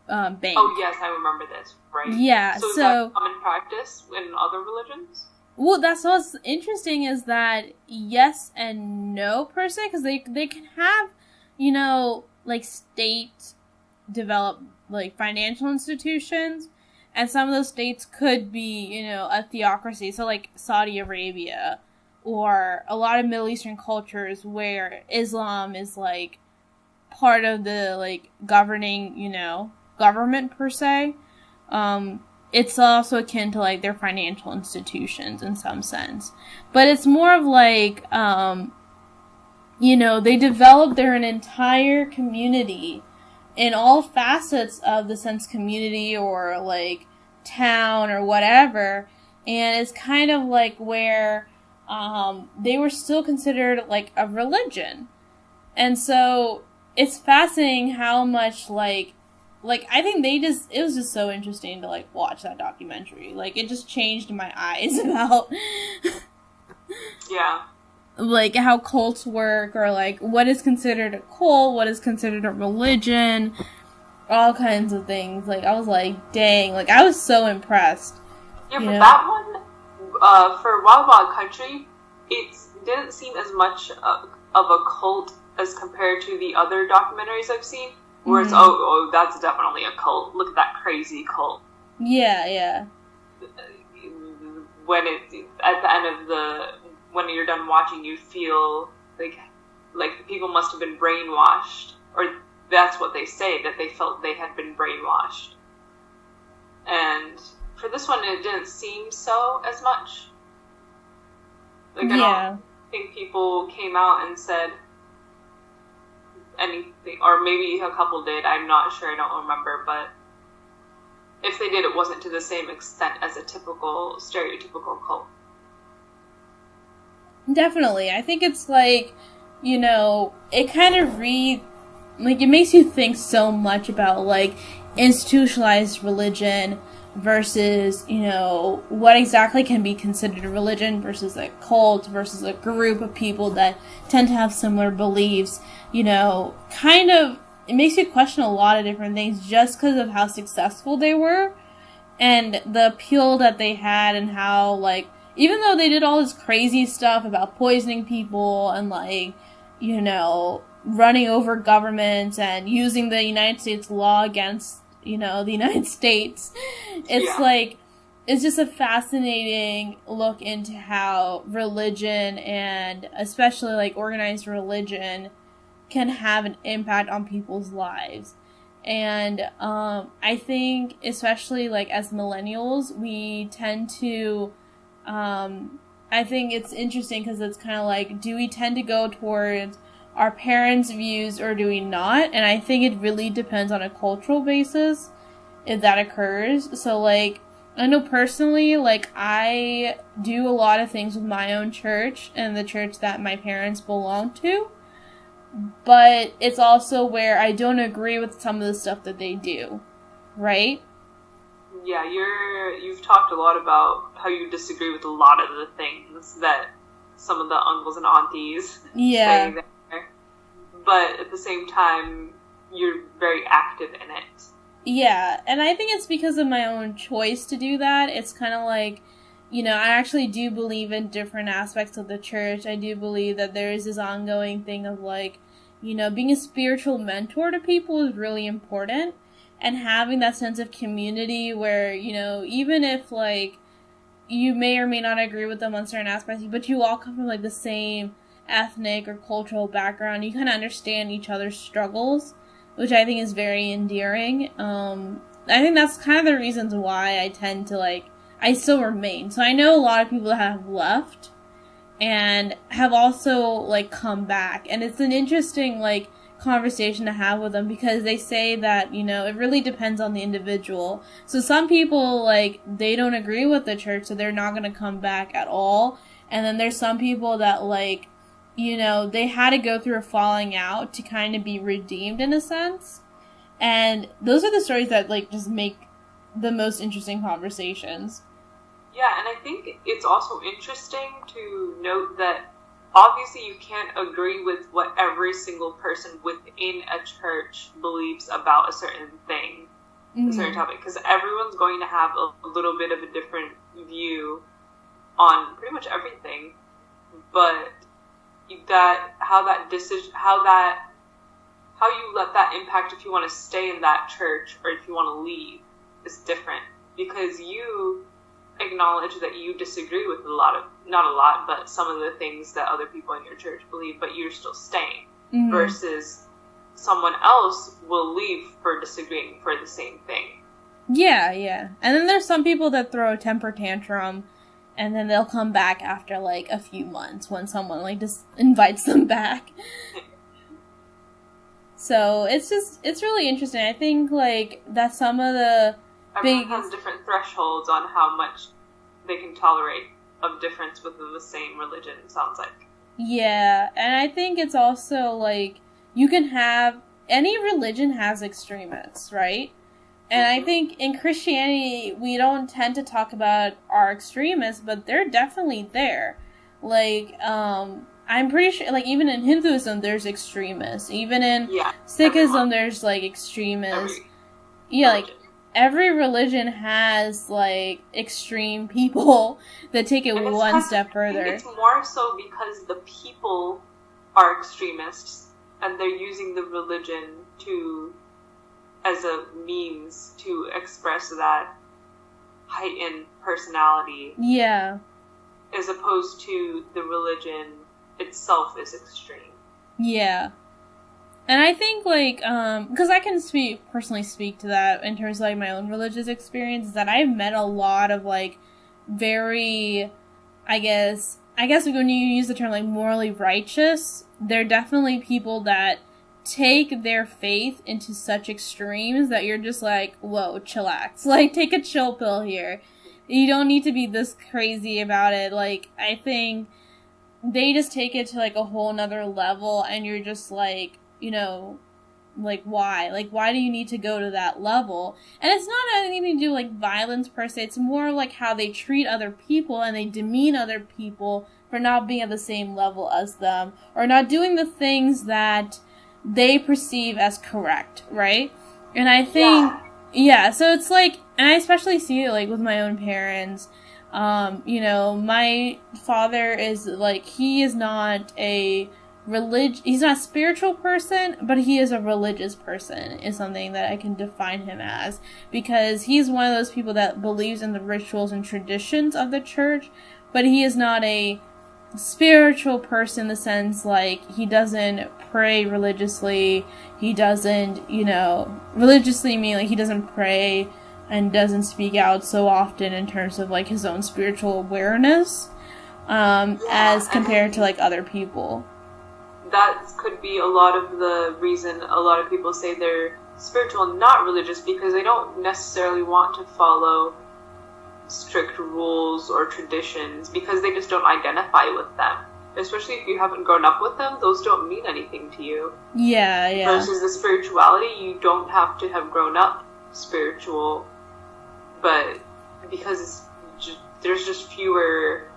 bank. Oh, yes, I remember this, right? Yeah, so... is that common practice in other religions? Well, that's what's interesting, is that yes and no, per se, because they can have, you know, like, state-developed, like, financial institutions, and some of those states could be, you know, a theocracy, so, like, Saudi Arabia, or a lot of Middle Eastern cultures where Islam is, like, part of the, like, governing, you know, government, per se. It's also akin to, like, their financial institutions in some sense. But it's more of, like, you know, they develop their entire community in all facets of the sense community or, like, town or whatever. And it's kind of like where they were still considered, like, a religion. And so it's fascinating how much, like, I think it was just so interesting to, like, watch that documentary. Like, it just changed my eyes about, yeah, like, how cults work, or, like, what is considered a cult, what is considered a religion, all kinds of things. Like, I was like, dang, like, I was so impressed. Yeah, but that one, for Wild Wild Country, it didn't seem as much of a cult as compared to the other documentaries I've seen. Where it's, oh, that's definitely a cult. Look at that crazy cult. Yeah. When it, at the end of when you're done watching, you feel like the people must have been brainwashed, or that's what they say, that they felt they had been brainwashed. And for this one, it didn't seem so as much. Like, I don't think people came out and said anything, or maybe a couple did, I'm not sure, I don't remember, but if they did, it wasn't to the same extent as a typical, stereotypical cult. Definitely. I think it's like, you know, it kind of it makes you think so much about, like, institutionalized religion versus, you know, what exactly can be considered a religion versus a cult versus a group of people that tend to have similar beliefs. You know, kind of, it makes you question a lot of different things just because of how successful they were and the appeal that they had, and how, like, even though they did all this crazy stuff about poisoning people and, like, you know, running over governments and using the United States law against, you know, the United States, it's like, it's just a fascinating look into how religion, and especially, like, organized religion, can have an impact on people's lives. And I think, especially, like, as millennials, we tend to, I think it's interesting because it's kind of like, do we tend to go towards our parents' views or do we not? And I think it really depends on a cultural basis if that occurs. So, like, I know personally, like, I do a lot of things with my own church and the church that my parents belong to, but it's also where I don't agree with some of the stuff that they do, right? Yeah, you've talked a lot about how you disagree with a lot of the things that some of the uncles and aunties say there. But at the same time, you're very active in it. Yeah, and I think it's because of my own choice to do that. It's kind of like, you know, I actually do believe in different aspects of the church. I do believe that there is this ongoing thing of, like, you know, being a spiritual mentor to people is really important. And having that sense of community where, you know, even if, like, you may or may not agree with them on certain aspects, but you all come from, like, the same ethnic or cultural background, you kind of understand each other's struggles, which I think is very endearing. I think that's kind of the reasons why I tend to, like, I still remain. So I know a lot of people that have left and have also, like, come back. And it's an interesting, like, conversation to have with them because they say that, you know, it really depends on the individual. So some people, like, they don't agree with the church, so they're not going to come back at all. And then there's some people that, like, you know, they had to go through a falling out to kind of be redeemed in a sense. And those are the stories that, like, just make the most interesting conversations. Yeah, and I think it's also interesting to note that obviously you can't agree with what every single person within a church believes about a certain thing, a certain topic, because everyone's going to have a little bit of a different view on pretty much everything. But how you let that impact if you want to stay in that church or if you want to leave is different, because you acknowledge that you disagree with not a lot, but some of the things that other people in your church believe, but you're still staying, versus someone else will leave for disagreeing for the same thing. Yeah. And then there's some people that throw a temper tantrum and then they'll come back after, like, a few months when someone, like, just invites them back. So it's really interesting. I think, like, that some of the everyone has different thresholds on how much they can tolerate of difference within the same religion, it sounds like. Yeah, and I think it's also, like, you can have, any religion has extremists, right? And I think in Christianity, we don't tend to talk about our extremists, but they're definitely there. Like, I'm pretty sure, like, even in Hinduism, there's extremists. Even in Sikhism, there's, like, extremists. Every religion has, like, extreme people that take it one step further. I think it's more so because the people are extremists, and they're using the religion as a means to express that heightened personality. Yeah. as opposed to the religion itself is extreme. Yeah. And I think, like, because I can personally speak to that in terms of, like, my own religious experience, is that I've met a lot of, like, very, I guess when you use the term, like, morally righteous, they're definitely people that take their faith into such extremes that you're just like, whoa, chillax. Like, take a chill pill here. You don't need to be this crazy about it. Like, I think they just take it to, like, a whole nother level, and you're just like, you know, like, why? Like, why do you need to go to that level? And it's not anything to do with, like, violence per se. It's more like how they treat other people and they demean other people for not being at the same level as them, or not doing the things that they perceive as correct, right? And I think, yeah, so it's like, and I especially see it, like, with my own parents. You know, my father is, like, he is not he's not a spiritual person, but he is a religious person, is something that I can define him as, because he's one of those people that believes in the rituals and traditions of the church, but he is not a spiritual person in the sense, like, he doesn't pray religiously, he doesn't, you know, religiously mean, like, he doesn't pray and doesn't speak out so often in terms of, like, his own spiritual awareness, as compared to, like, other people. That could be a lot of the reason a lot of people say they're spiritual and not religious, because they don't necessarily want to follow strict rules or traditions because they just don't identify with them. Especially if you haven't grown up with them, those don't mean anything to you. Yeah. Versus the spirituality, you don't have to have grown up spiritual, but because there's just fewer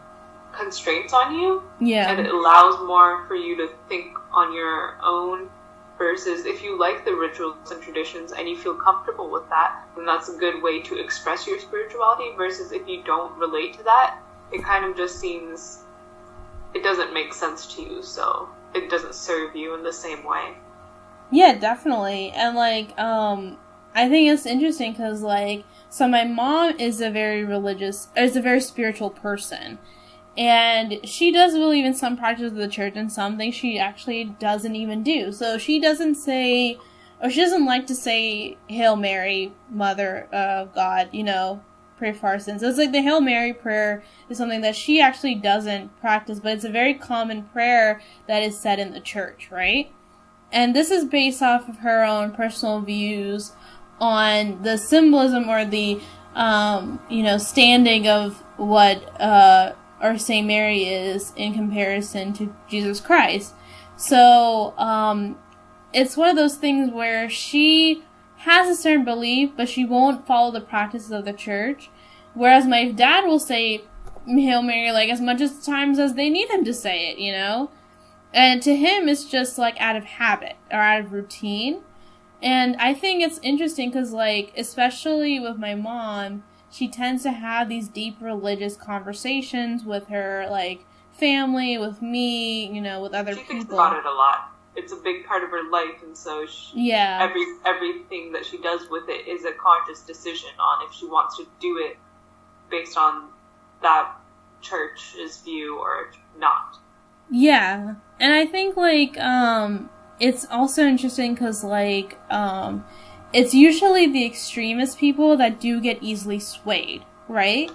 constraints on you, and it allows more for you to think on your own, versus if you like the rituals and traditions and you feel comfortable with that, then that's a good way to express your spirituality, versus if you don't relate to that, it kind of just seems, it doesn't make sense to you, so it doesn't serve you in the same way. Yeah, definitely. And, like, I think it's interesting because, like, so my mom is a very spiritual person. And she does believe in some practices of the church and some things she actually doesn't even do. So she doesn't say, or she doesn't like to say, Hail Mary, Mother of God, you know, pray for our sins. So it's like the Hail Mary prayer is something that she actually doesn't practice, but it's a very common prayer that is said in the church, right? And this is based off of her own personal views on the symbolism or the, you know, standing of what, or St. Mary is in comparison to Jesus Christ. So, it's one of those things where she has a certain belief, but she won't follow the practices of the church. Whereas my dad will say Hail Mary, like, as much as times as they need him to say it, you know? And to him, it's just, like, out of habit, or out of routine. And I think it's interesting because, like, especially with my mom, she tends to have these deep religious conversations with her, like, family, with me, you know, with other people. She thinks about it a lot. It's a big part of her life, and so everything that she does with it is a conscious decision on if she wants to do it based on that church's view or not. Yeah, and I think, like, it's also interesting because, like, it's usually the extremist people that do get easily swayed, right?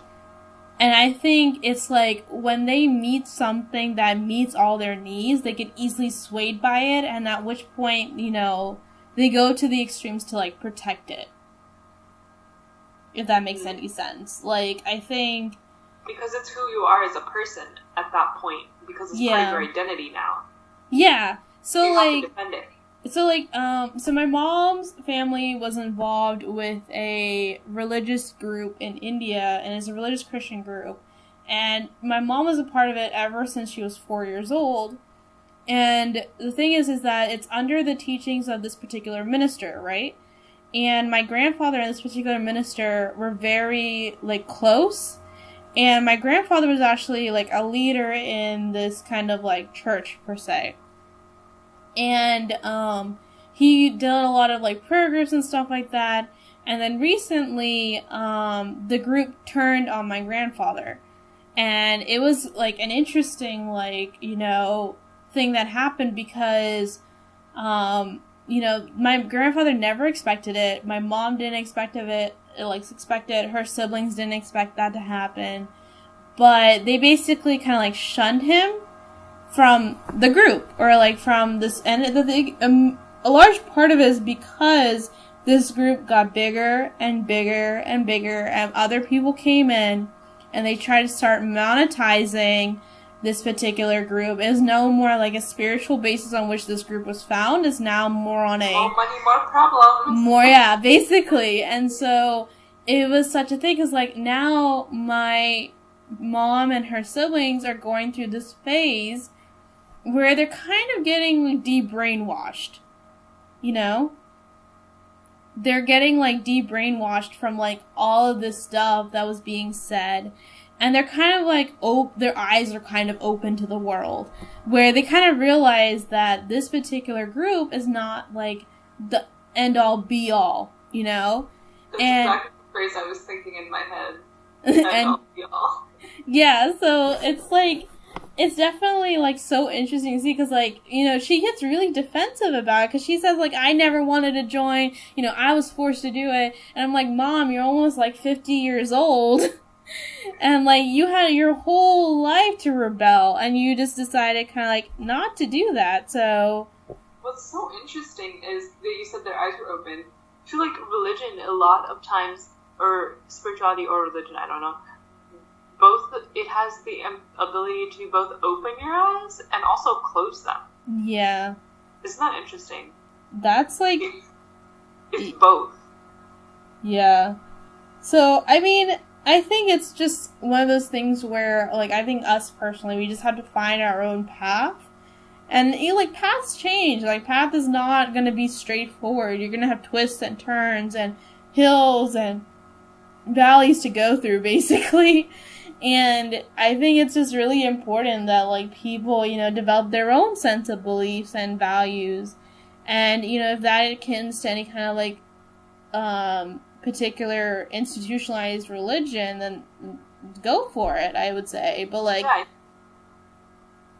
And I think it's like when they meet something that meets all their needs, they get easily swayed by it, and at which point, you know, they go to the extremes to, like, protect it. If that makes any sense. Like, I think... Because it's who you are as a person at that point, because it's part of your identity now. Yeah. So, you like... have to defend it. So my mom's family was involved with a religious group in India, and it's a religious Christian group. And my mom was a part of it ever since she was 4 years old. And the thing is that it's under the teachings of this particular minister, right? And my grandfather and this particular minister were very, like, close. And my grandfather was actually, like, a leader in this kind of, like, church, per se. And, he did a lot of, like, prayer groups and stuff like that. And then recently, the group turned on my grandfather. And it was, like, an interesting, like, you know, thing that happened because, you know, my grandfather never expected it. My mom didn't expect it. Her siblings didn't expect that to happen. But they basically kind of, like, shunned him from the group, or, like, from this, and a large part of it is because this group got bigger and bigger and bigger, and other people came in, and they tried to start monetizing this particular group. It is no more like a spiritual basis on which this group was found. It's now more on a... More money, more problems. More, yeah, basically. And so it was such a thing, because, like, now my mom and her siblings are going through this phase where they're kind of getting, like, de-brainwashed. You know? They're getting, like, de-brainwashed from, like, all of this stuff that was being said. And they're kind of, like, their eyes are kind of open to the world. Where they kind of realize that this particular group is not, like, the end-all, be-all, you know? That's exactly the phrase I was thinking in my head. End-all, be-all. Yeah, so it's, like... It's definitely, like, so interesting to see, because, like, you know, she gets really defensive about it, because she says, like, I never wanted to join, you know, I was forced to do it, and I'm like, Mom, you're almost, like, 50 years old, and, like, you had your whole life to rebel, and you just decided kind of, like, not to do that, so... What's so interesting is that you said their eyes were open. I feel like religion, a lot of times, or spirituality or religion, I don't know, it has the ability to both open your eyes and also close them. Yeah. Isn't that interesting? That's like... It's both. Yeah. So, I mean, I think it's just one of those things where, like, I think us personally, we just have to find our own path. And, you know, like, paths change. Like, path is not going to be straightforward. You're going to have twists and turns and hills and valleys to go through, basically. And I think it's just really important that, like, people, you know, develop their own sense of beliefs and values. And, you know, if that akin to any kind of, like, particular institutionalized religion, then go for it, I would say. But, like...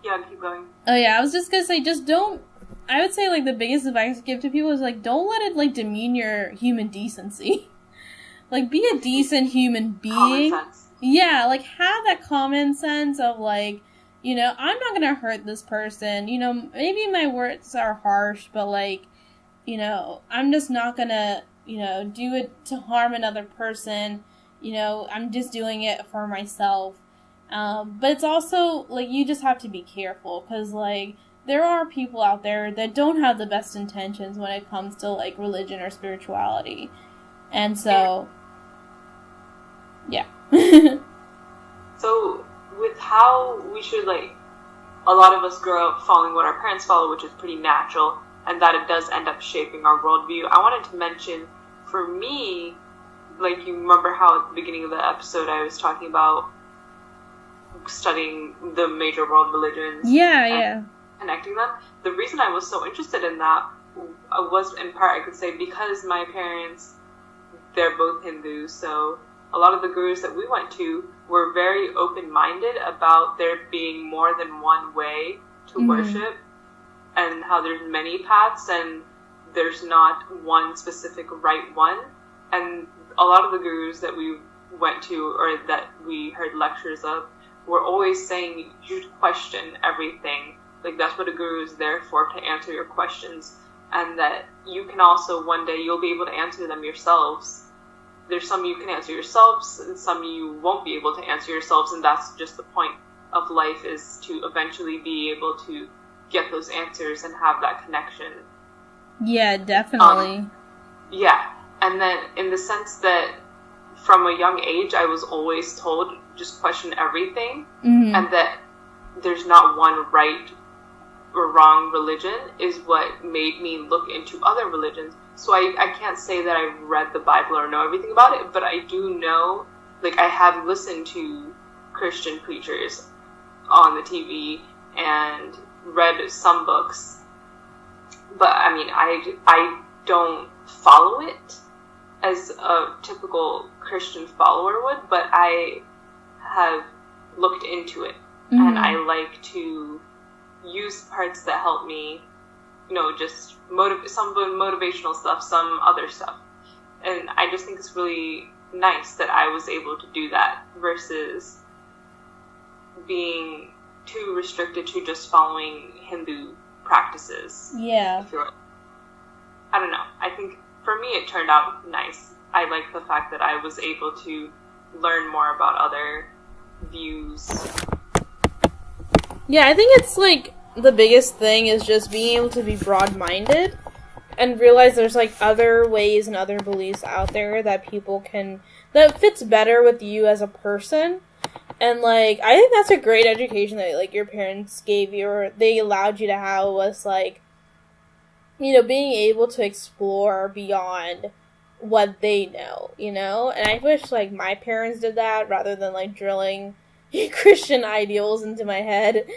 Yeah, keep going. Oh, yeah, I was just gonna say, just don't... I would say, like, the biggest advice to give to people is, like, don't let it, like, demean your human decency. Like, be a decent human being. Common sense. Yeah, like, have that common sense of, like, you know, I'm not gonna hurt this person. You know, maybe my words are harsh, but, like, you know, I'm just not gonna, you know, do it to harm another person. You know, I'm just doing it for myself. But it's also, like, you just have to be careful, because, like, there are people out there that don't have the best intentions when it comes to, like, religion or spirituality. And so, yeah. So, with how we should, like, a lot of us grow up following what our parents follow, which is pretty natural, and that it does end up shaping our worldview, I wanted to mention, for me, like, you remember how at the beginning of the episode I was talking about studying the major world religions. Yeah. Connecting them. The reason I was so interested in that was, in part, I could say, because my parents, they're both Hindus, so a lot of the gurus that we went to were very open-minded about there being more than one way to worship, and how there's many paths, and there's not one specific right one. And a lot of the gurus that we went to, or that we heard lectures of, were always saying you should question everything. Like, that's what a guru is there for, to answer your questions. And that you can also, one day, you'll be able to answer them yourselves. There's some you can answer yourselves, and some you won't be able to answer yourselves, and that's just the point of life, is to eventually be able to get those answers and have that connection. Yeah, definitely. Yeah, and then in the sense that from a young age, I was always told, just question everything, and that there's not one right or wrong religion, is what made me look into other religions. So I can't say that I've read the Bible or know everything about it, but I do know, like, I have listened to Christian preachers on the TV and read some books. But, I mean, I don't follow it as a typical Christian follower would, but I have looked into it. And I like to use parts that help me, just some motivational stuff, some other stuff. And I just think it's really nice that I was able to do that versus being too restricted to just following Hindu practices. Yeah. I don't know. I think for me it turned out nice. I like the fact that I was able to learn more about other views. Yeah, I think it's, like, the biggest thing is just being able to be broad-minded and realize there's, like, other ways and other beliefs out there that that fits better with you as a person. And, like, I think that's a great education that, like, your parents gave you, or they allowed you to have, was, like, being able to explore beyond what they know, And I wish, like, my parents did that rather than, like, drilling Christian ideals into my head.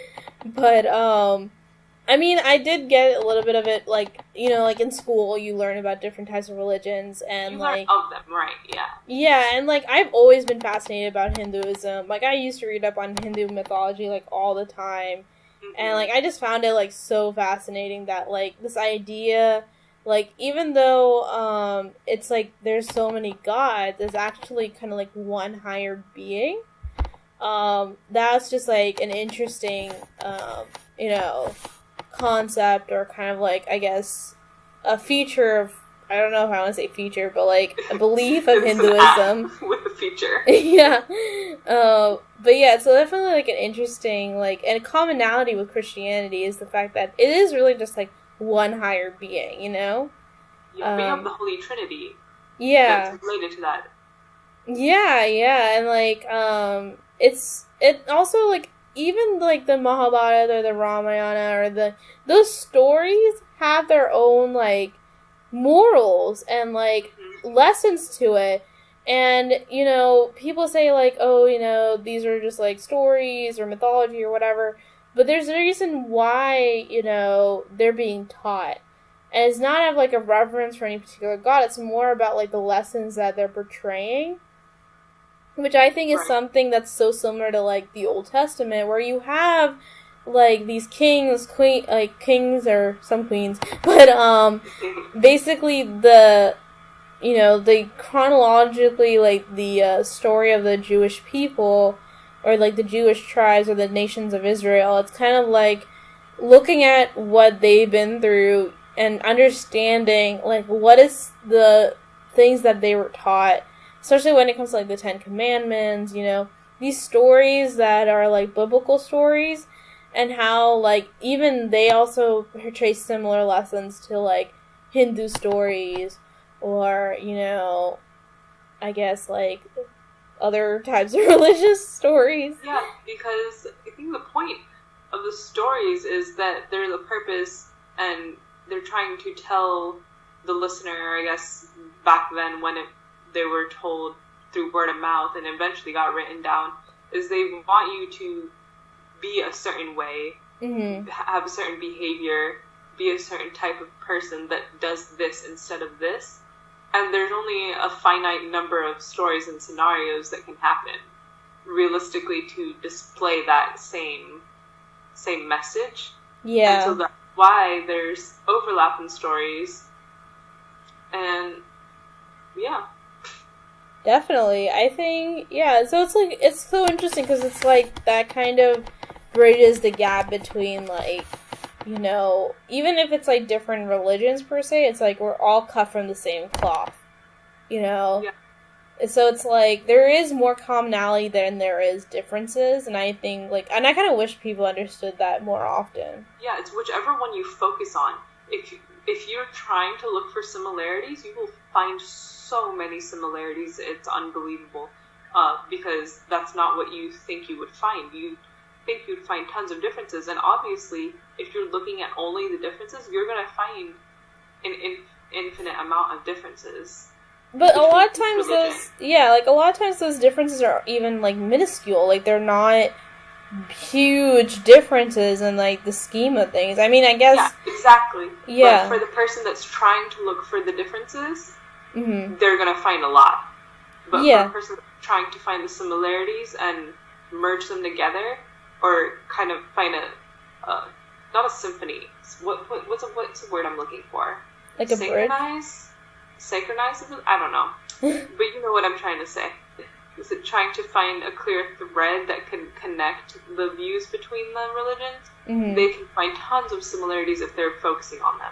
But, I mean, I did get a little bit of it, like, like in school, you learn about different types of religions, and, you like... learn of them, right, yeah. Yeah, and, like, I've always been fascinated about Hinduism. Like, I used to read up on Hindu mythology, like, all the time. And, like, I just found it, like, so fascinating that, like, this idea, like, even though, it's, like, there's so many gods, there's actually kind of, like, one higher being. That's just, like, an interesting, concept, or kind of, like, I guess, a feature of, I don't know if I want to say feature, but, like, a belief of Hinduism. With a feature. Yeah. But yeah, it's definitely, like, an interesting, like, and a commonality with Christianity is the fact that it is really just, like, one higher being, Yeah, we have the Holy Trinity. Yeah. That's related to that. Yeah, and, like, it also, like, even, like, the Mahabharata or the Ramayana or those stories have their own, like, morals and, like, lessons to it. And, people say, like, oh, these are just, like, stories or mythology or whatever. But there's a reason why, they're being taught. And it's not out of, like, a reverence for any particular god. It's more about, like, the lessons that they're portraying. Which I think is something that's so similar to, like, the Old Testament, where you have, like, these kings or some queens, but, basically the chronologically, like, the story of the Jewish people, or, like, the Jewish tribes or the nations of Israel, it's kind of like looking at what they've been through and understanding, like, what is the things that they were taught, especially when it comes to, like, the Ten Commandments, these stories that are, like, biblical stories, and how, like, even they also portray similar lessons to, like, Hindu stories, or, I guess, like, other types of religious stories. Yeah, because I think the point of the stories is that there's a purpose, and they're trying to tell the listener, I guess, back then when they were told through word of mouth and eventually got written down, is they want you to be a certain way, have a certain behavior, be a certain type of person that does this instead of this. And there's only a finite number of stories and scenarios that can happen realistically to display that same message. Yeah. And so that's why there's overlap in stories. And yeah. Definitely. I think, yeah, so it's, like, it's so interesting because it's, like, that kind of bridges the gap between, like, even if it's, like, different religions per se, it's, like, we're all cut from the same cloth, Yeah. So it's, like, there is more commonality than there is differences, and I think, like, and I kind of wish people understood that more often. Yeah, it's whichever one you focus on. If you're trying to look for similarities, you will find so many similarities, it's unbelievable, because that's not what you think you would find. You think you'd find tons of differences, and obviously, if you're looking at only the differences, you're going to find an infinite amount of differences. But a lot of times those differences are even, like, minuscule. Like, they're not huge differences in, like, the scheme of things. I mean, I guess... Yeah, exactly. Yeah. But for the person that's trying to look for the differences, they're going to find a lot. But for the person trying to find the similarities and merge them together, or kind of find not a symphony. What's the word I'm looking for? Like a synchronize? Synchronize? I don't know. But you know what I'm trying to say. Is it trying to find a clear thread that can connect the views between the religions? Mm-hmm. They can find tons of similarities if they're focusing on them.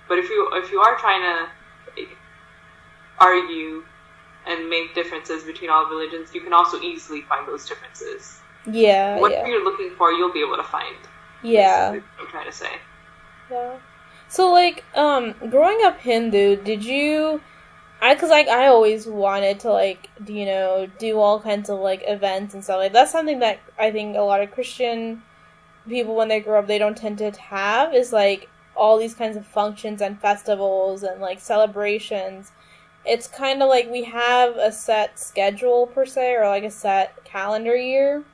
But if you are trying to argue and make differences between all religions, you can also easily find those differences. Yeah. Whatever you're looking for, you'll be able to find. Yeah. That's what I'm trying to say. Yeah. So, like, growing up Hindu, did you... I always wanted to, like, do all kinds of, like, events and stuff. Like, that's something that I think a lot of Christian people, when they grow up, they don't tend to have, is, like, all these kinds of functions and festivals and, like, celebrations. It's kind of like we have a set schedule, per se, or, like, a set calendar year,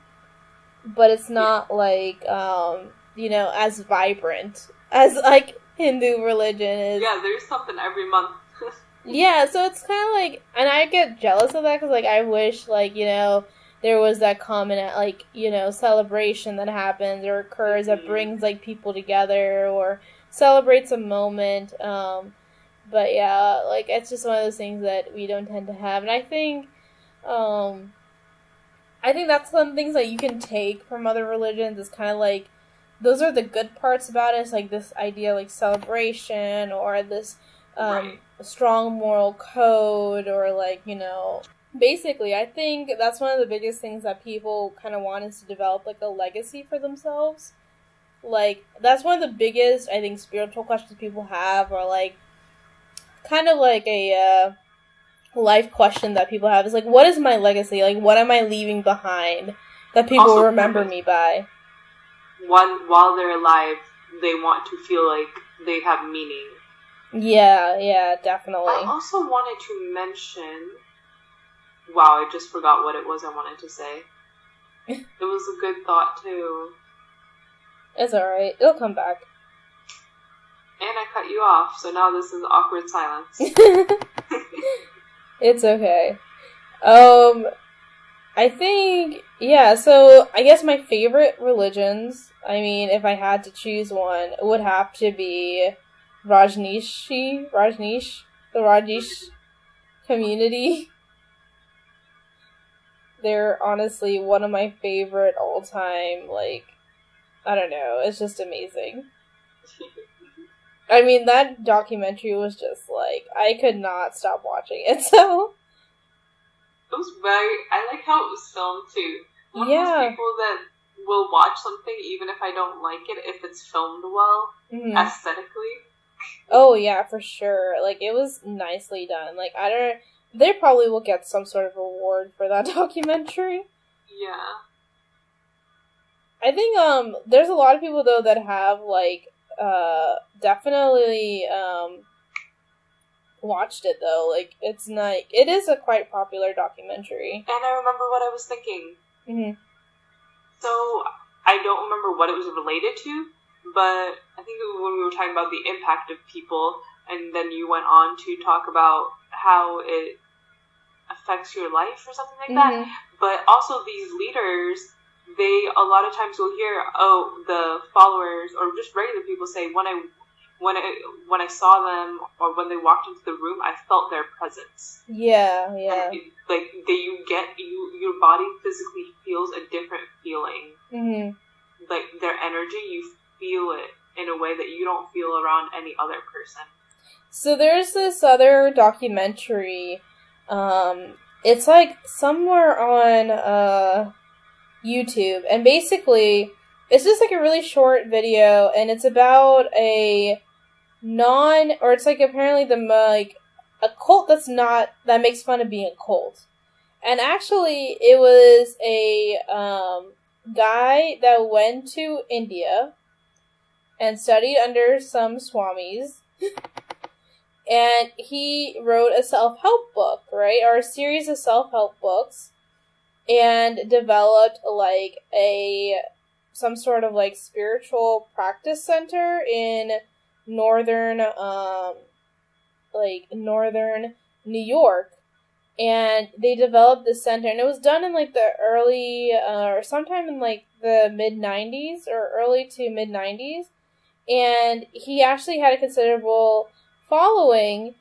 but it's not, like, as vibrant as, like, Hindu religion is. Yeah, there's something every month. Yeah, so it's kind of like, and I get jealous of that, because, like, I wish, like, there was that common, like, celebration that happens or occurs that brings, like, people together or celebrates a moment, but yeah, like, it's just one of those things that we don't tend to have, and I think that's some things that you can take from other religions. It's kind of like, those are the good parts about it. It's like this idea, like, celebration, or this strong moral code, or, like, basically, I think that's one of the biggest things that people kind of want, is to develop, like, a legacy for themselves. Like, that's one of the biggest, I think, spiritual questions people have, or, like, kind of like a life question that people have, is, like, what is my legacy? Like, what am I leaving behind that people will remember me by? While they're alive, they want to feel like they have meaning. Yeah, definitely. I also wanted to mention... Wow, I just forgot what it was I wanted to say. It was a good thought, too. It's alright. It'll come back. And I cut you off, so now this is awkward silence. It's okay. I think, yeah, so I guess my favorite religions, I mean, if I had to choose one, it would have to be Rajneesh, the Rajneesh community. They're honestly one of my favorite all-time, like, I don't know, it's just amazing. I mean, that documentary was just, like, I could not stop watching it, so... It was I like how it was filmed, too. One of those people that will watch something even if I don't like it, if it's filmed well, aesthetically. Oh, yeah, for sure. Like, it was nicely done. Like, they probably will get some sort of reward for that documentary. Yeah. I think, there's a lot of people, though, that have, like, definitely, watched it, though. Like, it is a quite popular documentary. And I remember what I was thinking. Mm-hmm. So, I don't remember what it was related to, but I think when we were talking about the impact of people, and then you went on to talk about how it affects your life or something like that. But also these leaders, a lot of times you'll hear, the followers or just regular people say, when I saw them or when they walked into the room, I felt their presence. Yeah. And your body physically feels a different feeling. Mm-hmm. Like their energy, you feel it in a way that you don't feel around any other person. So there's this other documentary, it's like somewhere on, YouTube, and basically, it's just like a really short video, and it's about it's like apparently a cult that makes fun of being a cult. And actually, it was a, guy that went to India and studied under some swamis, and he wrote a self-help book, right? Or a series of self-help books, and developed, like, some sort of, like, spiritual practice center in northern New York. and they developed this center, and it was done in like the early or sometime in like the mid-90s or early to mid-90s, and he actually had a considerable following,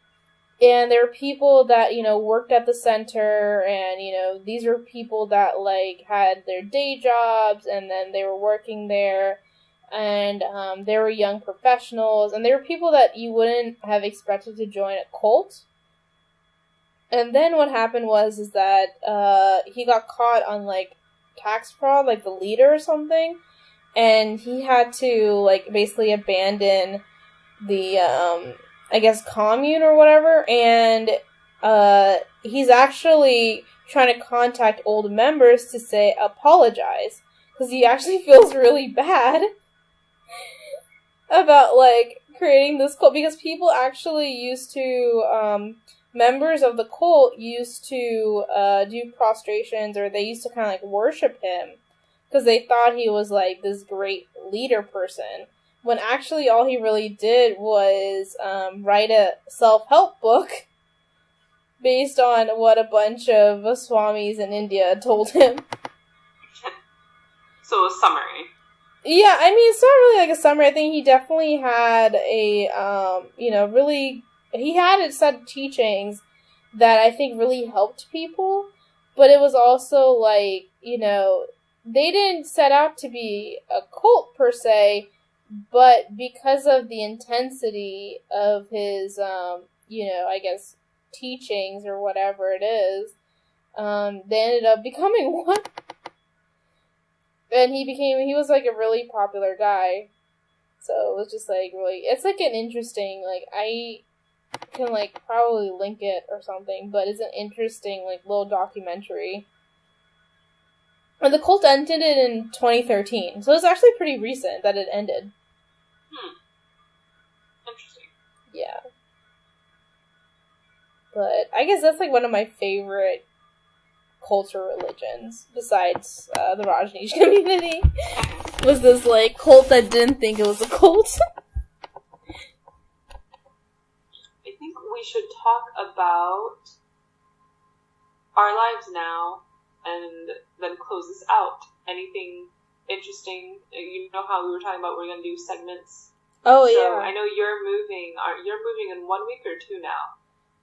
and there were people that, you know, worked at the center, and, you know, these were people that like had their day jobs, and then they were working there, and they were young professionals, and they were people that you wouldn't have expected to join a cult. And then what happened is that he got caught on, like, tax fraud, like the leader or something, and he had to, like, basically abandon the, I guess, commune or whatever, and he's actually trying to contact old members to say apologize, because he actually feels really bad about, like, creating this cult, because people actually used to, members of the cult used to do prostrations, or they used to kind of like worship him because they thought he was like this great leader person, when actually all he really did was write a self-help book based on what a bunch of swamis in India told him. So a summary. Yeah, I mean, it's not really like a summary. I think he definitely had a, really, he had a set of teachings that I think really helped people, but it was also like, you know, they didn't set out to be a cult per se, but because of the intensity of his, I guess, teachings or whatever it is, they ended up becoming one. And he was like a really popular guy. So it was just like really, it's like an interesting, like, I can like probably link it or something, but it's an interesting like little documentary. And the cult ended in 2013, so it's actually pretty recent that it ended. Interesting. Yeah. But I guess that's like one of my favorite cults or religions, besides the Rajneesh community, was this like cult that didn't think it was a cult. I think we should talk about our lives now and then close this out. Anything interesting? You know how we were talking about we're going to do segments? Oh, so yeah. I know you're moving. You're moving in 1 week or 2 now?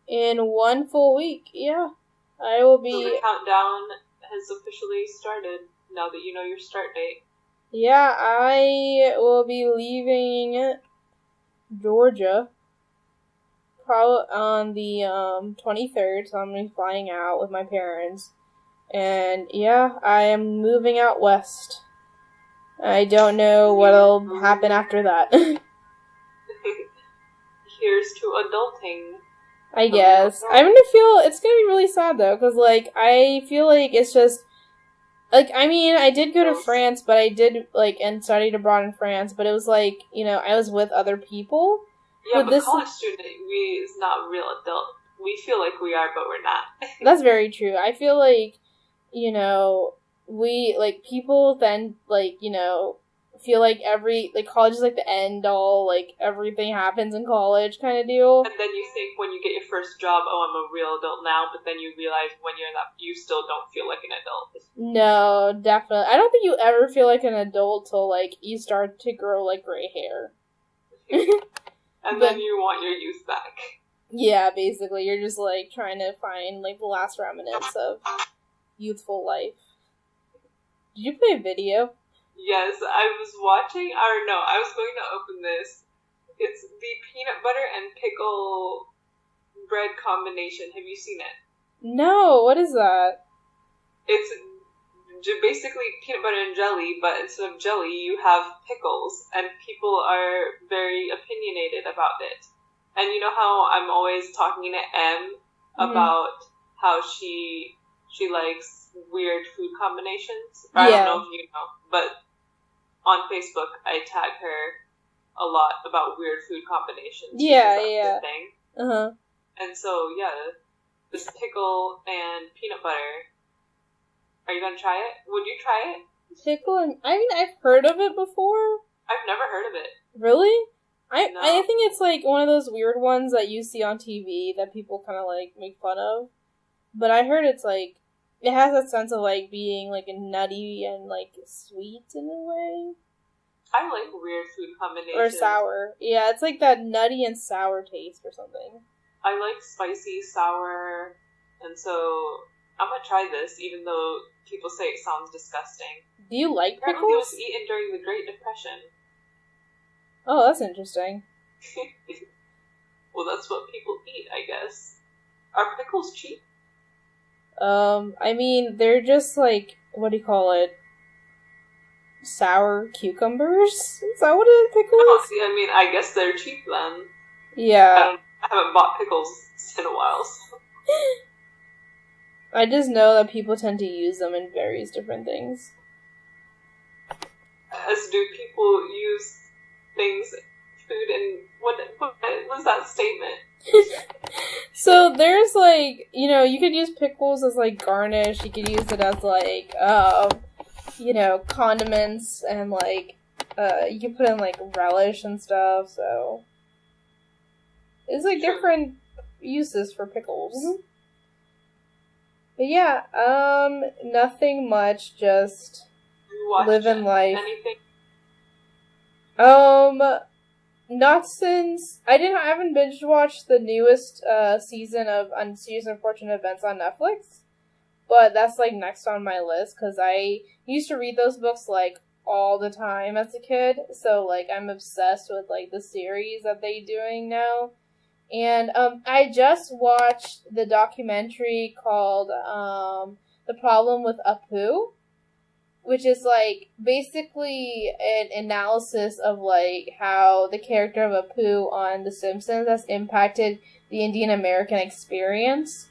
In 1 full week, yeah. I will be... So the countdown has officially started now that you know your start date. Yeah, I will be leaving Georgia probably on the 23rd, so I'm going to be flying out with my parents. And yeah, I am moving out west. I don't know what'll happen after that. Here's to adulting. I guess. It's gonna be really sad though, because, like, I feel like it's just, like, I mean, I did go to France, but I did, like, and studied abroad in France, but it was like, you know, I was with other people. Yeah, but college student is not real adult. We feel like we are, but we're not. That's very true. I feel like, you know, people then, like, you know, feel like college is like the end all, like everything happens in college kind of deal. And then you think when you get your first job, oh, I'm a real adult now, but then you realize when you're not, you still don't feel like an adult. No, definitely. I don't think you ever feel like an adult till like you start to grow like gray hair. And then you want your youth back. Yeah, basically. You're just like trying to find like the last remnants of youthful life. Did you play a video? Yes, I was watching, I was going to open this. It's the peanut butter and pickle bread combination. Have you seen it? No, what is that? It's basically peanut butter and jelly, but instead of jelly, you have pickles, and people are very opinionated about it. And you know how I'm always talking to M about how she likes weird food combinations? Or yeah. I don't know if you know, but on Facebook, I tag her a lot about weird food combinations. Yeah, yeah. Thing. Uh-huh. And so, yeah, this pickle and peanut butter. Are you gonna try it? Would you try it? Pickle and... I mean, I've heard of it before. I've never heard of it. Really? No. I think it's like one of those weird ones that you see on TV that people kind of like make fun of. But I heard it's like, it has that sense of like being like a nutty and like sweet in a way. I like weird food combinations. Or sour. Yeah, it's like that nutty and sour taste or something. I like spicy, sour, and so I'm gonna try this, even though people say it sounds disgusting. Do you like pickles? Apparently it was eaten during the Great Depression. Oh, that's interesting. Well, that's what people eat, I guess. Are pickles cheap? I mean, they're just like, what do you call it? Sour cucumbers? Is that what a pickle is? Oh, see, I mean, I guess they're cheap then. Yeah. I haven't bought pickles in a while, so. I just know that people tend to use them in various different things. As do people use things, food, and what was that statement? So there's like, you know, you could use pickles as like garnish, you could use it as like, you know, condiments, and like, you can put in like relish and stuff, so it's like different uses for pickles. But yeah, nothing much, just living life. Anything? Not since I haven't binge watched the newest season of Unserious Unfortunate Events on Netflix, but that's like next on my list because I used to read those books like all the time as a kid, so like I'm obsessed with like the series that they're doing now. And I just watched the documentary called The Problem with Apu, which is like basically an analysis of like how the character of Apu on The Simpsons has impacted the Indian American experience.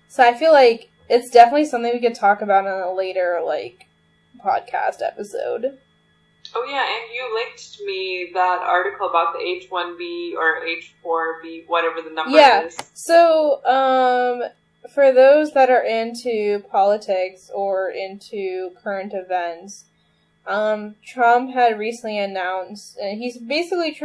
So I feel like it's definitely something we could talk about in a later like podcast episode. Oh yeah, and you linked me that article about the H-1B or H-4B, whatever the number is. Yeah, so, for those that are into politics or into current events, Trump had recently announced, and he's basically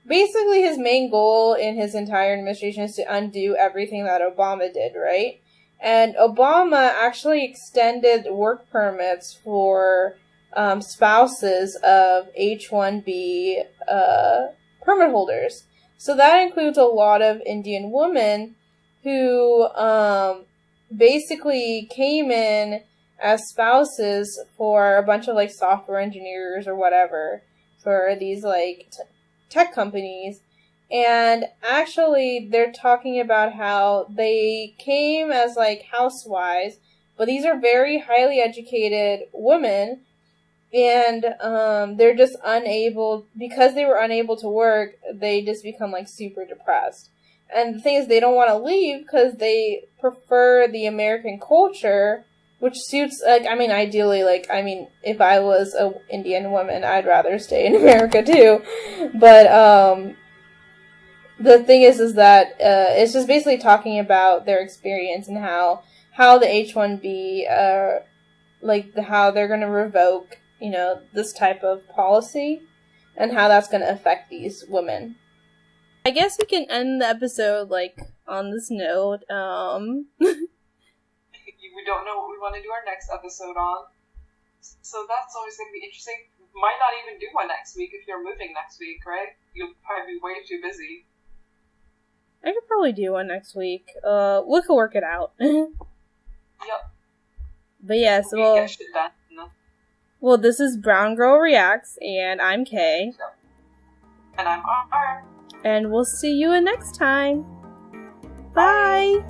basically his main goal in his entire administration is to undo everything that Obama did, right? And Obama actually extended work permits for spouses of H-1B permit holders. So that includes a lot of Indian women who basically came in as spouses for a bunch of like software engineers or whatever for these like tech companies. And actually they're talking about how they came as like housewives, but these are very highly educated women. And they're just because they were unable to work, they just become like super depressed. And the thing is, they don't want to leave because they prefer the American culture, which suits, like, I mean, ideally, like, I mean, if I was an Indian woman, I'd rather stay in America too. But the thing is that it's just basically talking about their experience and how the H-1B, how they're going to revoke, you know, this type of policy, and how that's going to affect these women. I guess we can end the episode, like, on this note. We don't know what we want to do our next episode on, so that's always going to be interesting. Might not even do one next week if you're moving next week, right? You'll probably be way too busy. I could probably do one next week. We could work it out. Yep. But yes, well, this is Brown Girl Reacts, and I'm Kay. And I'm R. And we'll see you next time. Bye!